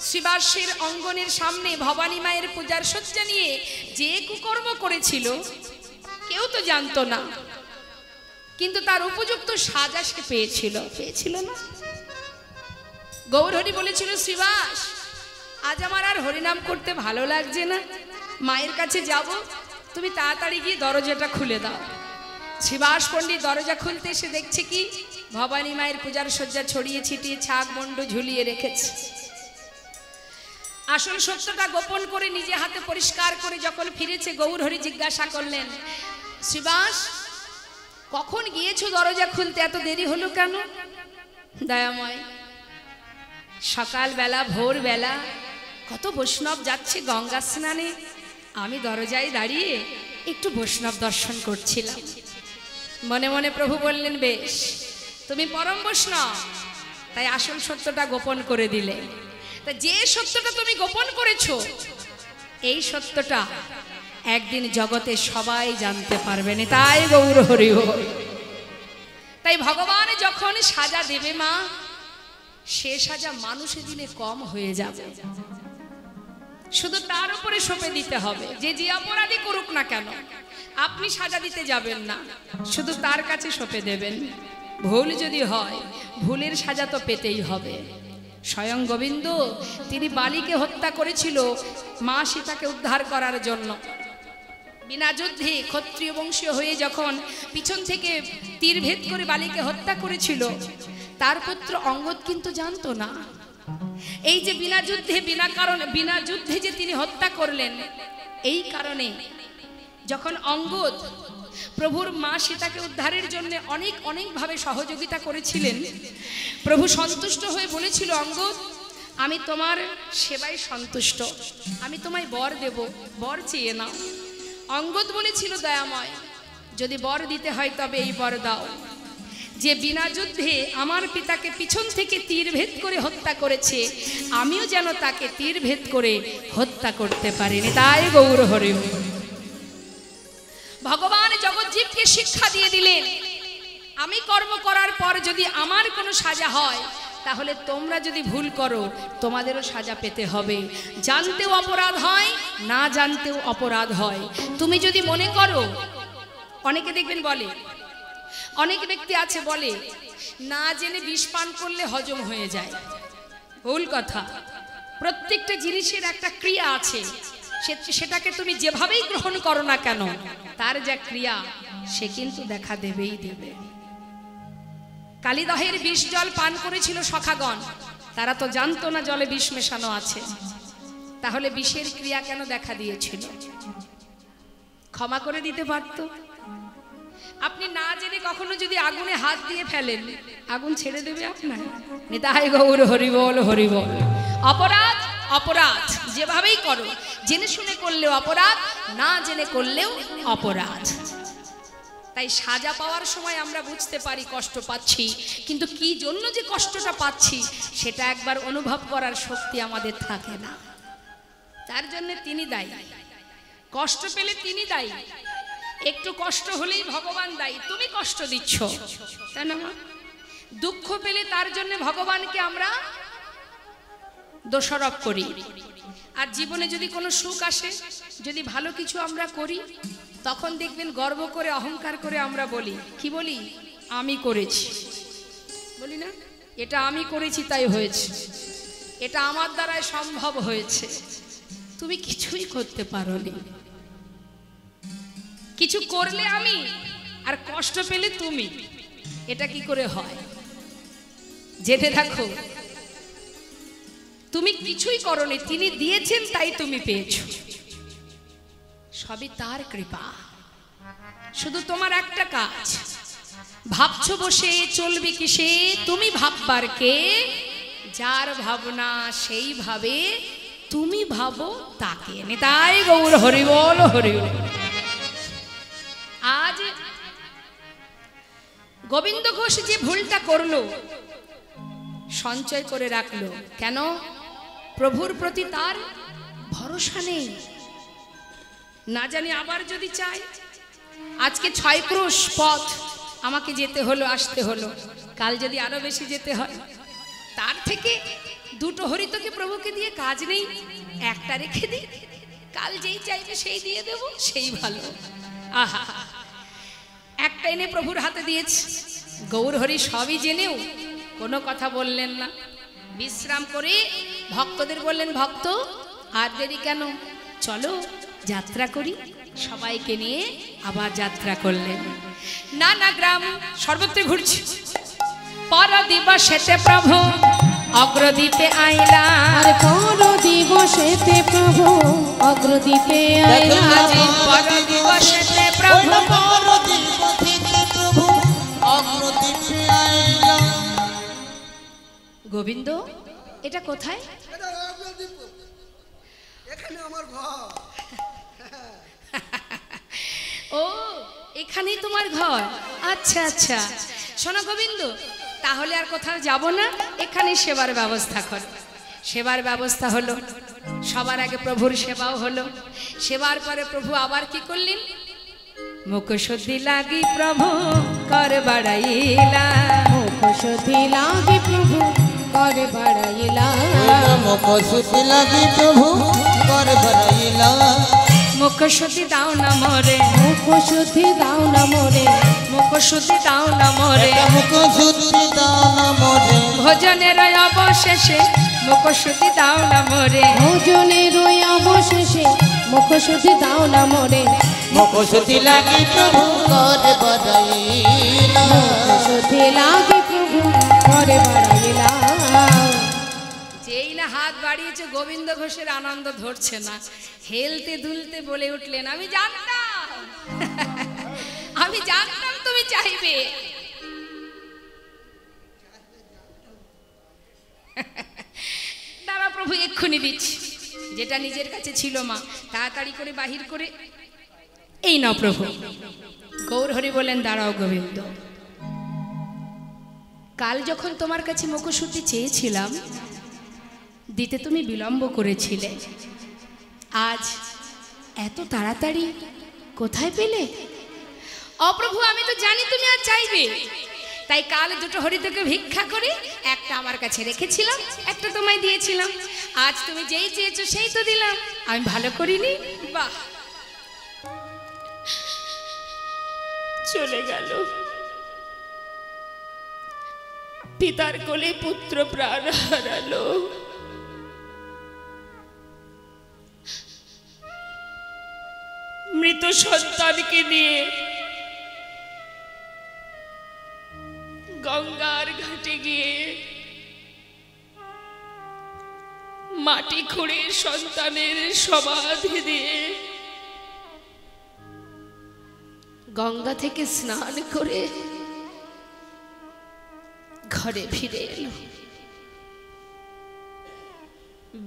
শ্রীবাসের অঙ্গনের সামনে ভবানী মায়ের পূজার সজ্জা নিয়ে যে কুকর্ম করেছিল কেউ তো জানতো না কিন্তু তার উপযুক্ত সাজা সে পেয়েছিল না গৌরহরি বলেছিল শ্রীবাস আজ আমার আর হরিনাম করতে ভালো লাগছে না মায়ের কাছে যাব তুমি তাড়াতাড়ি গিয়ে দরজাটা খুলে দাও শ্রীবাস পণ্ডিত দরজা খুলতে এসে দেখছে কি ভবানী মায়ের পূজার সজ্জা ছড়িয়ে ছিটিয়ে ছাগ মন্ড ঝুলিয়ে রেখেছে আসল সত্যটা গোপন করে নিজে হাতে পরিষ্কার করে যখন ফিরেছে, গৌরহরি জিজ্ঞাসা করলেন, শ্রীবাস কখন গিয়েছো দরজা খুলতে, এত দেরি হলো কেন? দয়াময়, সকালবেলা ভোরবেলা কত বৈষ্ণব যাচ্ছে গঙ্গা স্নানে, আমি দরজায় দাঁড়িয়ে একটু বৈষ্ণব দর্শন করছিলাম। মনে মনে প্রভু বললেন, বেশ তুমি পরম বৈষ্ণব, তাই আসল সত্যটা গোপন করে দিলে। তা যে সত্যটা তুমি গোপন করেছো, এই সত্যটা একদিন জগতে সবাই জানতে পারবেন, তাই গৌর হরি বল। তাই ভগবান যখন সাজা দেবে মা, সে সাজা মানুষে দিলে কম হয়ে যাবে, শুধু তার উপরে সঁপে দিতে হবে। যে অপরাধী করুক না কেন, আপনি সাজা দিতে যাবেন না, শুধু তার কাছে সঁপে দেবেন। ভুল যদি হয়, ভুলের সাজা তো পেতেই হবে। স্বয়ং গোবিন্দ তিনি বালিকে হত্যা করেছিল মা সীতাকে উদ্ধার করার জন্য। বিনা যুদ্ধে ক্ষত্রিয় বংশীয় হয়ে যখন পিছন থেকে তীর ভেদ করে বালিকে হত্যা করেছিল, তার পুত্র অঙ্গদ কিন্তু জানতো না এই যে বিনা যুদ্ধে যে তিনি হত্যা করলেন। এই কারণে যখন অঙ্গদ প্রভুর মা সীতাকে উদ্ধারের জন্য অনেকভাবে সহযোগিতা করেছিলেন, প্রভু সন্তুষ্ট হয়ে বলেছিল, অঙ্গদ আমি তোমার সেবায় সন্তুষ্ট, আমি তোমায় বর দেব, বর চেয়ে নাও। অঙ্গদ বলেছিল, দয়াময় যদি বর দিতে হয় তবে এই বর দাও, যে বিনা যুদ্ধে আমার পিতাকে পিছন থেকে তীর ভেদ করে হত্যা করেছে, আমিও যেন তাকে তীর ভেদ করে হত্যা করতে পারিনি। তাই গৌর হরি। ভগবান জগজ্জীবকে শিক্ষা দিয়ে দিলেন, আমি কর্ম করার পর যদি আমার কোনো সাজা হয়, তাহলে তোমরা যদি ভুল করো তোমাদেরও সাজা পেতে হবে। জানতেও অপরাধ হয়, না জানতেও অপরাধ হয়। তুমি যদি মনে করো, অনেকে দেখবেন বলে, অনেক ব্যক্তি আছে বলে না জেনে বিষ পান করলে হজম হয়ে যায়। ভুল কথা। প্রত্যেকটা জিনিসের একটা ক্রিয়া আছে, সেটাকে তুমি যেভাবেই গ্রহণ করো না কেন, তার যা ক্রিয়া সে কিন্তু দেখা দেবেই দেবে। কালিদহের বিষ জল পান করেছিল সখাগণ, তারা তো জানতো না জলে বিষ মেশানো আছে, তাহলে বিষের ক্রিয়া কেন দেখা দিয়েছিল? ক্ষমা করে দিতে পারত। আপনি না জেনে কখনো যদি আগুনে হাত দিয়ে ফেলেন, আগুন ছেড়ে দেবে আপনার? নিতাই গৌর হরি বল, হরি বল। অপরাধ অপরাধ যেভাবেই করো, জেনে শুনে করলেও অপরাধ, না জেনে করলেও অপরাধ। তাই সাজা পাওয়ার সময় আমরা বুঝতে পারি কষ্ট পাচ্ছি, কিন্তু কি জন্য যে কষ্টটা পাচ্ছি সেটা একবার অনুভব করার শক্তি আমাদের থাকে না। তার জন্য তিনি দায়ী। কষ্ট পেলে তিনি দায়ী, একটু কষ্ট হলেই ভগবান দায়ী, তুমি কষ্ট দিচ্ছ, তাই না? দুঃখ পেলে তার জন্য ভগবানকে আমরা দোষারোপ করি। আর জীবনে যদি কোনো সুখ আসে, যদি ভালো কিছু আমরা করি, তখন দেখবেন গর্ব করে অহংকার করে আমরা বলি, কি বলি? আমি করেছি, বলি না? এটা আমি করেছি তাই হয়েছে, এটা আমার দ্বারাই সম্ভব হয়েছে। তুমি কিছুই করতে পারোনি। কিছু করলে আমি, আর কষ্ট পেলে তুমি, এটা কি করে হয়? জেনে রাখো, তুমি কিছুই করোনি, তিনি দিয়েছেন তাই তুমি পেয়েছো। সবই তার কৃপা। শুধু তোমার একটা কাজ, ভাবছো বসে চলবে কিসে, তুমি ভাববার কে? যার ভাবনা সেই ভাবে, তুমি ভাবো তাকে। নিতাই গৌর হরি বল, হরি বল। আজ গোবিন্দ ঘোষ যে ভুলটা করলো, সঞ্চয় করে রাখলো কেন? প্রভুর প্রতি তার ভরসা নেই। না জানি আবার যদি চাই, আজকে 6 ক্রোশ পথ আমাকে যেতে হলো, আসতে হলো, কাল যদি আরো বেশি যেতে হয়, তার থেকে 2টো হরিতকে প্রভুকে দিয়ে কাজ নেই, একটা রেখে দিই, কাল যেই চাইবে সেই দিয়ে দেব, সেই ভালো। আহা, একটা এনে প্রভুর হাতে দিয়েছে। গৌর হরি সবই জেনেও কোনো কথা বললেন না, বিশ্রাম করে ভক্তদের বললেন, ভক্ত আর দেরি কেন, চলো যাত্রা করি। সবাইকে নিয়ে আবার যাত্রা করলেন। নানা গ্রাম সর্বত্র ঘুরছে। পর দিবসেতে প্রভু অগ্রদীপে আইলা আর পর দিবসেতে প্রভু অগ্রদীপে আইলা আজি পর দিবসেতে প্রভু প্রভু অগ্রদীপে আইলা। গোবিন্দ এটা কোথায়? এখানে আমার ঘর। ও এখানেই তোমার ঘর। আচ্ছা আচ্ছা, শোনো গোবিন্দ, তাহলে আর কোথাও যাব না, এখানে সেবার ব্যবস্থা কর। সেবার ব্যবস্থা হলো, সবার আগে প্রভুর সেবাও হলো। সেবার পরে প্রভু আবার কি করলেন? মুখশুদ্ধি লাগি প্রভু কর বাড়াইলা, মুখশুদ্ধি লাগি প্রভু কর বাড়াইলা, মুখশুদ্ধি লাগি প্রভু কর বাড়াইলা। মুখশুদ্ধি দাও না মোরে, মুখশুদ্ধি দাও না মোরে, মুখশুদ্ধি দাও না মোরে, মুখশুদ্ধি দাও না মোরে। ভোজনের অবশেষে মুখশুদ্ধি দাও না মোরে, ভোজনের অবশেষে মুখশুদ্ধি দাও না মোরে, মুখশুদ্ধি লাগি প্রভু কর বাড়াইলা, মুখশুদ্ধি লাগি প্রভু কর বাড়াইলা। যেই না হাত বাড়িয়েছে গোবিন্দ ঘোষের আনন্দ ধরছে না, হেলতে দুলতে বলে উঠলেন, আমি জানতাম, আমি জানতাম তুমি চাইবে। দাঁড়া প্রভু, এক্ষুনি দিচ্ছি। যেটা নিজের কাছে ছিল মা তাড়াতাড়ি করে বাহির করে এই নাও প্রভু। গৌর হরি বলেন, দাঁড়াও গোবিন্দ, কাল যখন তোমার কাছে মুখশুদ্ধি চেয়েছিলাম দিতে তুমি বিলম্ব করেছিলে, আজ এত তাড়াতাড়ি কোথায় পেলে? অপ্রভু, আমি তো জানি তুমি আর চাইবে, তাই কাল দুটো হরি থেকে ভিক্ষা করে একটা আমার কাছে রেখেছিলাম, একটা তোমায় দিয়েছিলাম। আজ তুমি যেই চেয়েছো সেই তো দিলাম, আমি ভালো করিনি? বাহ, চলে গেল পিতার কোলে পুত্র প্রাণ হারালো। মৃত সন্তানকে নিয়ে গঙ্গার ঘাটে গিয়ে মাটি খুঁড়ে সন্তানের সমাধি দিয়ে গঙ্গা থেকে স্নান করে ঘরে ফিরে এলো।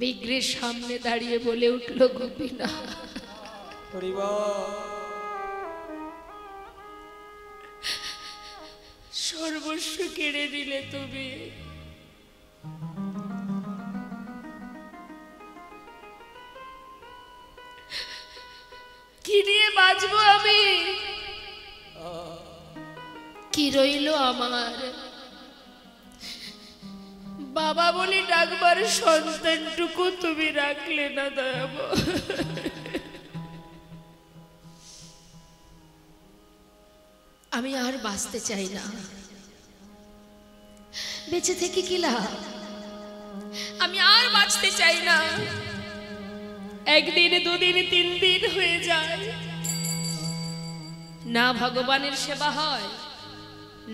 বিগ্রের সামনে দাঁড়িয়ে বলে উঠল, গোপীনা সর্বস্ব কেড়ে দিলে তুমি, কি নিয়ে বাঁচবো আমি? কি রইল আমার? বাবা বলে ডাকবার সন্তানটুকু তুমি রাখলে না দয়াব। আমি আর বাঁচতে চাই না, বেঁচে থেকে কি লাভ? আমি আর বাঁচতে চাই না। একদিন, দুদিন, 3 দিন হয়ে যায়, না ভগবানের সেবা হয়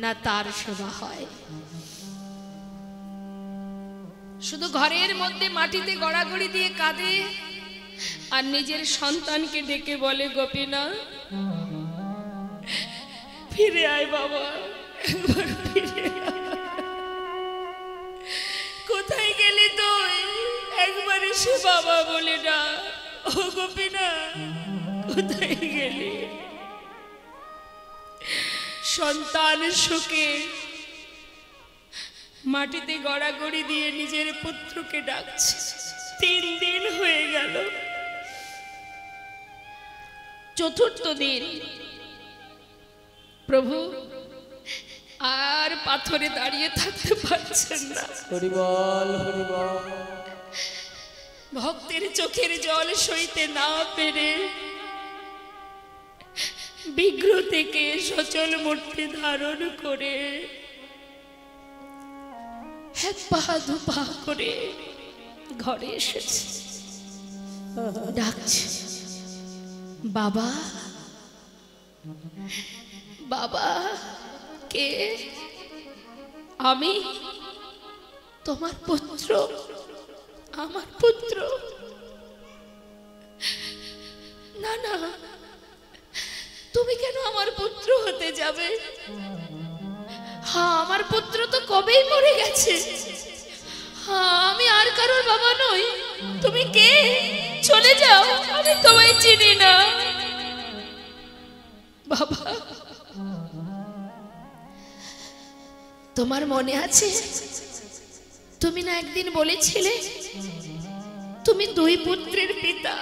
না তার সেবা হয়। শুধু ঘরের মধ্যে মাটিতে গড়াগড়ি দিয়ে কাঁদে আর নিজের সন্তানকে ডেকে বলে, গোপীনা ফিরে আয় বাবা, একবার ফিরে আয়। কোথায় গেলি তুই? একবার এসে বাবা বলে না। ও গোপীনা, কোথায় গেলি? সন্তান শোকে মাটিতে গড়াগড়ি দিয়ে নিজের পুত্রকে ডাকছে। 3 দিন হয়ে গেল। 4র্থ দিন প্রভু আর পাথরে দাঁড়িয়ে থাকতে পারছেন না। হরি বল, হরি বল। ভক্তের চোখের জল সইতে না পেরে বিগ্রহ থেকে সচল মূর্তি ধারণ করে এক পা দুপা করে ঘরে এসেছে, ডাকছে, বাবা বাবা। কে? আমি? তোমার পুত্র, আমার পুত্র। না না, তুমি কেন আমার পুত্র হতে যাবে? হ্যাঁ, আমার পুত্র তো কবেই মরে গেছে। হ্যাঁ, আমি আর কারোর বাবা নই। তুমি কে? চলে যাও, আমি তোমায় চিনি না। বাবা, তোমার মনে আছে তুমি না একদিন বলেছিলে তুমি দুই পুত্রের পিতা?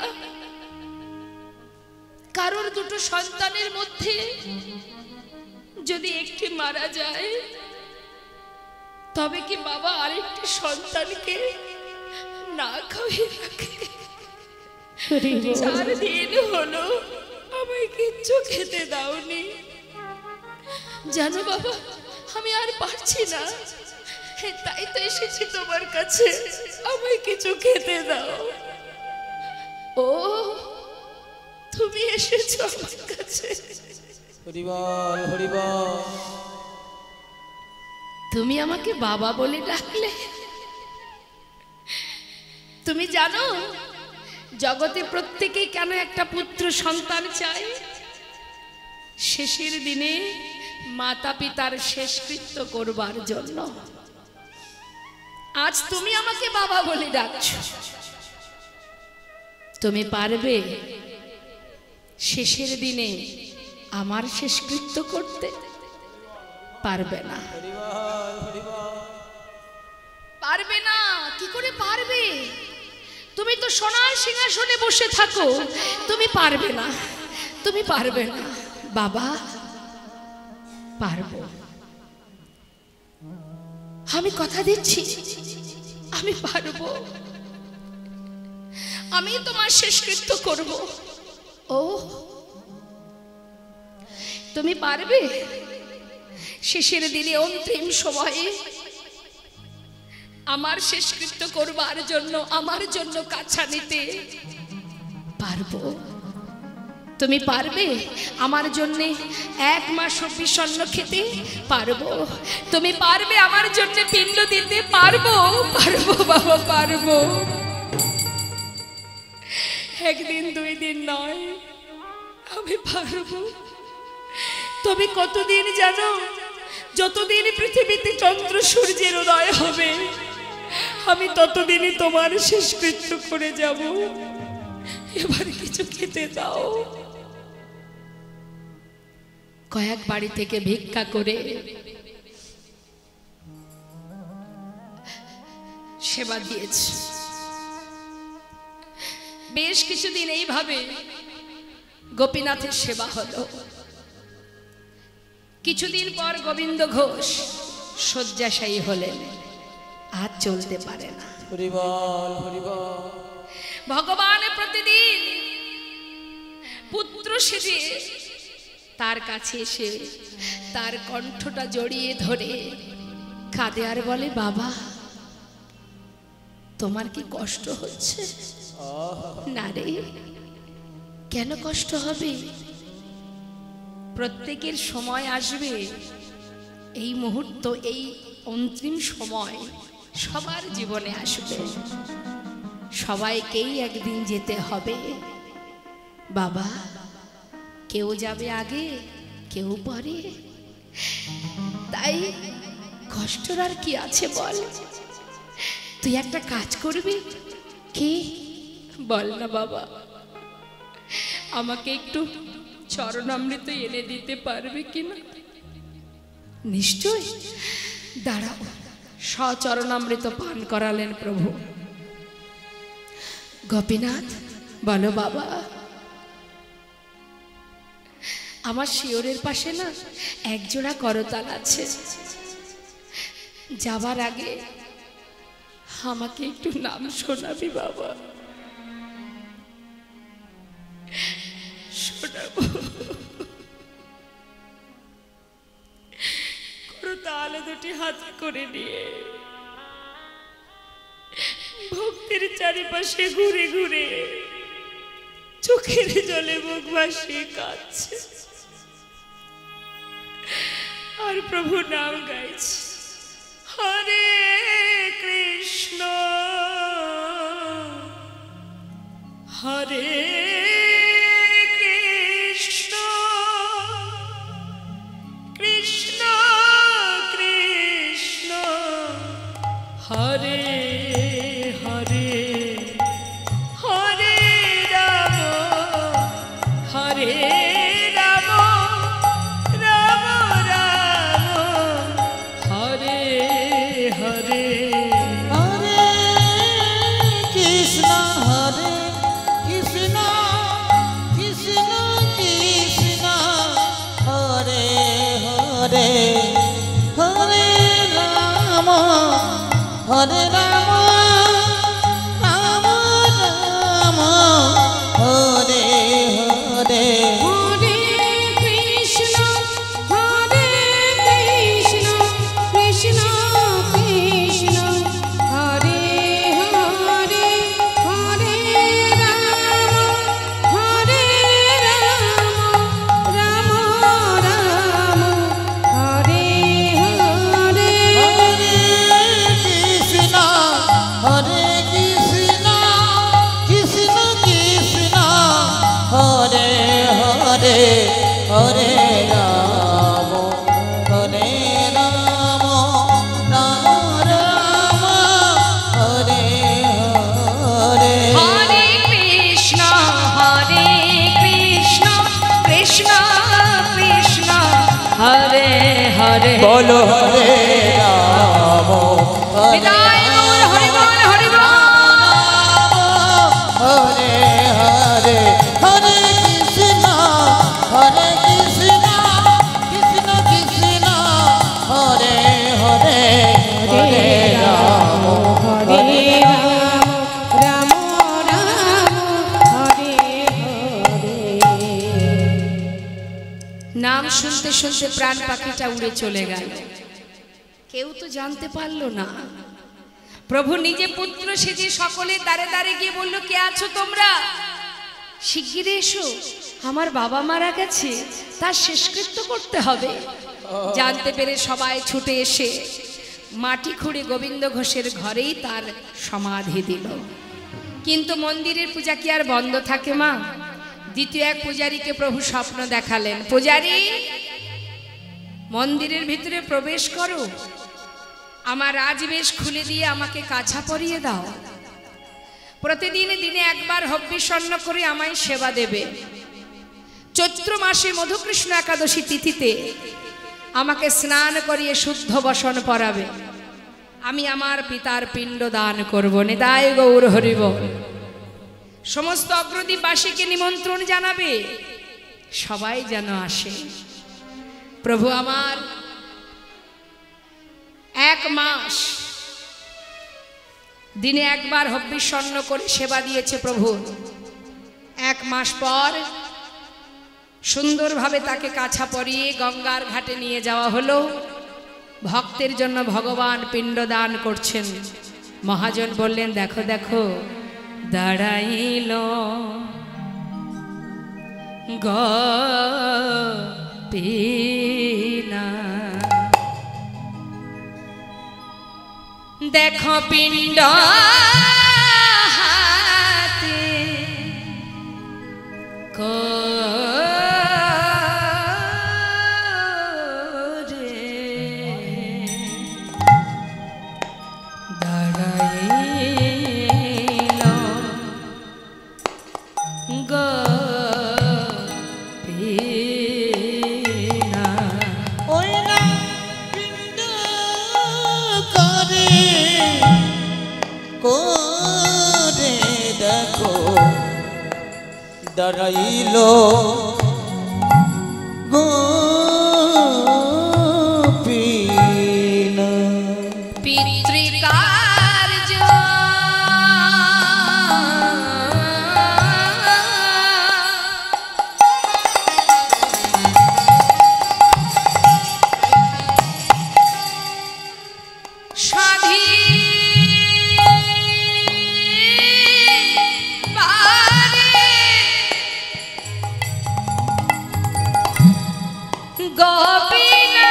কারোর দুটো সন্তানের মধ্যে যদি একটি মারা যায়, তবে কি বাবা আরেকটি সন্তানকে না খাইয়ে রাখে? 4 দিন হলো আমায় কিচ্ছু খেতে দাওনি। জানো বাবা, আমি আর পারছি না, তাই তো এসেছি তোমার কাছে, আমায় কিছু খেতে দাও। ও, তুমি এসেছো আমার কাছে। হরিবল হরিবল। তুমি আমাকে বাবা বলে ডাকলে। তুমি জানো জগতে প্রত্যেকেই কেন একটা পুত্র সন্তান চায়? শেষের দিনে মাতা পিতার শেষকৃত্য করবার জন্য। আজ তুমি আমাকে বাবা বলে ডাকছো, তুমি পারবে শেষের দিনে আমার শেষকৃত্য করতে? পারবে না। পারবে না। কি করে পারবে? তুমি তো সোনার সিংহাসনে বসে থাকো, তুমি পারবে না, তুমি পারবে না। বাবা, পারবো, আমি কথা দিচ্ছি, আমি পারবো, আমি তোমার শেষকৃত্য করব। ও, তুমি পারবে শেষের দিনে অন্তিম সময়ে আমার শেষকৃত্য করবার জন্য, আমার জন্য কাছা নিতে? পারবো। তুমি পারবে আমার জন্য 1 মাস বিষণ্ণ খেতে? পারবো। তুমি পারবে আমার জন্য পিণ্ড দিতে? পারবো, পারবো বাবা, পারবো। 1 দিন 2 দিন নয়, আমি পারবো। তবে কতদিন জানো? যতদিন পৃথিবীতে চন্দ্র সূর্যের উদয় হবে, আমি ততদিনই তোমার শেষকৃত্য করে যাব। এবার কিছু খেতে দাও। কয়েক বাড়ি থেকে ভিক্ষা করে সেবা দিয়েছে। বেশ কিছুদিন এইভাবে গোপীনাথের সেবা হলো। কিছুদিন পর গোবিন্দ ঘোষ শয্যাশায়ী হলেন, আর চলতে পারে না। হরিবল হরিবল। ভগবান প্রতিদিন পুত্র সেজে তার কাছে এসে তার কণ্ঠটা জড়িয়ে ধরে কাঁদে আর বলে, বাবা তোমার কি কষ্ট হচ্ছে? না রে, কেন কষ্ট হবে? প্রত্যেকের সময় আসবে, এই মুহূর্ত, এই অন্তিম সময় সবার জীবনে আসবে, সবাইকেই একদিন যেতে হবে। বাবা, কেউ যাবে আগে, কেউ পরে, তাই কষ্টর আর কি আছে বল? তুই একটা কাজ করবি কি? বল না বাবা, আমাকে একটু চরণামৃত এনে দিতে পারবে কিনা? নিশ্চয়, দাঁড়াও। সচরণামৃত পান করালেন প্রভু। গোপীনাথ, বলো বাবা। আমার শিয়রের পাশে না একজোড়া করতাল আছে, যাবার আগে আমাকে একটু নাম শোনাবি বাবা? শোনাবো। করতাল দুটি হাত করে নিয়ে ভক্তির চারিপাশে ঘুরে ঘুরে চোখের জলে মুখ ভাসিয়ে কাঁদছে আর প্রভু নাম গাইছে, হরে কৃষ্ণ হরে কৃষ্ণ কৃষ্ণ কৃষ্ণ হরে হরে হরে রাম হরে রাম রাম রাম হরে হরে হরে কৃষ্ণ কৃষ্ণ কৃষ্ণ কৃষ্ণ হরে হরে হরে রাম হরে রাম রাম রাম হরে হরে হরে কৃষ্ণ কৃষ্ণ কৃষ্ণ হরে হরে হরে রাম রাম রাম হরে হরে হরে কৃষ্ণ হরে কৃষ্ণ কৃষ্ণ কৃষ্ণ হরে হরে হরে রাম হরে রাম রাম রাম হরে হরে হরে কৃষ্ণ কৃষ্ণ কৃষ্ণ হরে হরে বলো হরে রাম হরে বিদায় গৌর হরি বল হরি বল হরে হরে হরে কৃষ্ণ কৃষ্ণ কৃষ্ণ হরে হরে হরে রাম হরে রাম রাম হরে হরে নাম শুনতে শুনতে প্রাণ পাখিটা উড়ে চলে গেল কেউ তো জানতে পারলো না প্রভু নিজে পুত্র সেজে সকলের দ্বারে দ্বারে গিয়ে বলল কে আছো তোমরা শিগগিরই এসো আমার বাবা মারা গেছে তার শেষকৃত্য করতে হবে জানতে পেরে সবাই ছুটে এসে মাটি খুঁড়ে গোবিন্দ ঘোষের ঘরেই তার সমাধি দিল কিন্তু মন্দিরের পূজা কি আর বন্ধ থাকে মা দ্বিতীয় এক পূজারীকে প্রভু স্বপ্ন দেখালেন পূজারী মন্দিরের ভিতরে প্রবেশ করো আমার রাজবেশ খুলে দিয়ে আমাকে কাছা পরিয়ে দাও প্রতিদিন দিনে একবার হব্বিষণ্ণ করে আমায় সেবা দেবে চৈত্র মাসে মধুকৃষ্ণ একাদশী তিথিতে আমাকে স্নান করিয়ে শুদ্ধ বসন পরাবে আমি আমার পিতার পিণ্ড দান করব নিতাই গৌর হরিব সমস্ত অগ্রদীপবাসীকে নিমন্ত্রণ জানাবে সবাই যেন আসে প্রভু আমার এক মাস দিনে একবার হব্বিষণ্ণ করে সেবা দিয়েছে প্রভু এক মাস পর সুন্দরভাবে তাকে কাছা পরিয়ে গঙ্গার ঘাটে নিয়ে যাওয়া হলো ভক্তের জন্য ভগবান পিণ্ড দান করছেন মহাজন বললেন দেখো দেখো দাঁড়াইল গোপীনা দেখো পিণ্ড হাতে করে দাঁড়াইল গোপীনা ওই না পিণ্ড করে করে দেখো দাঁড়াইল গোপীনা পিতৃকার্য সাধী বারে গোপীনা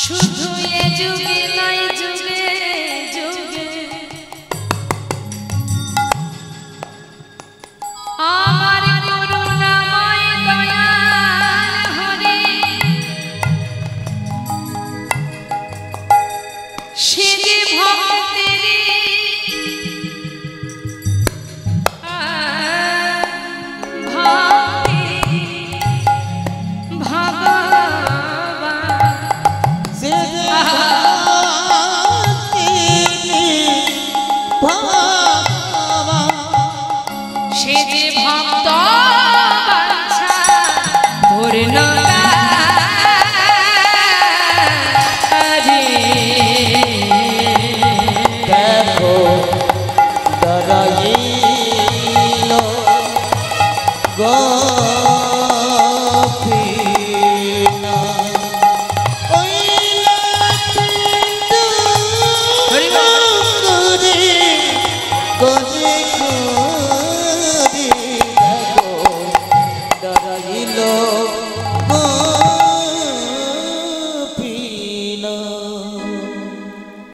শুধু এ যুগে নয়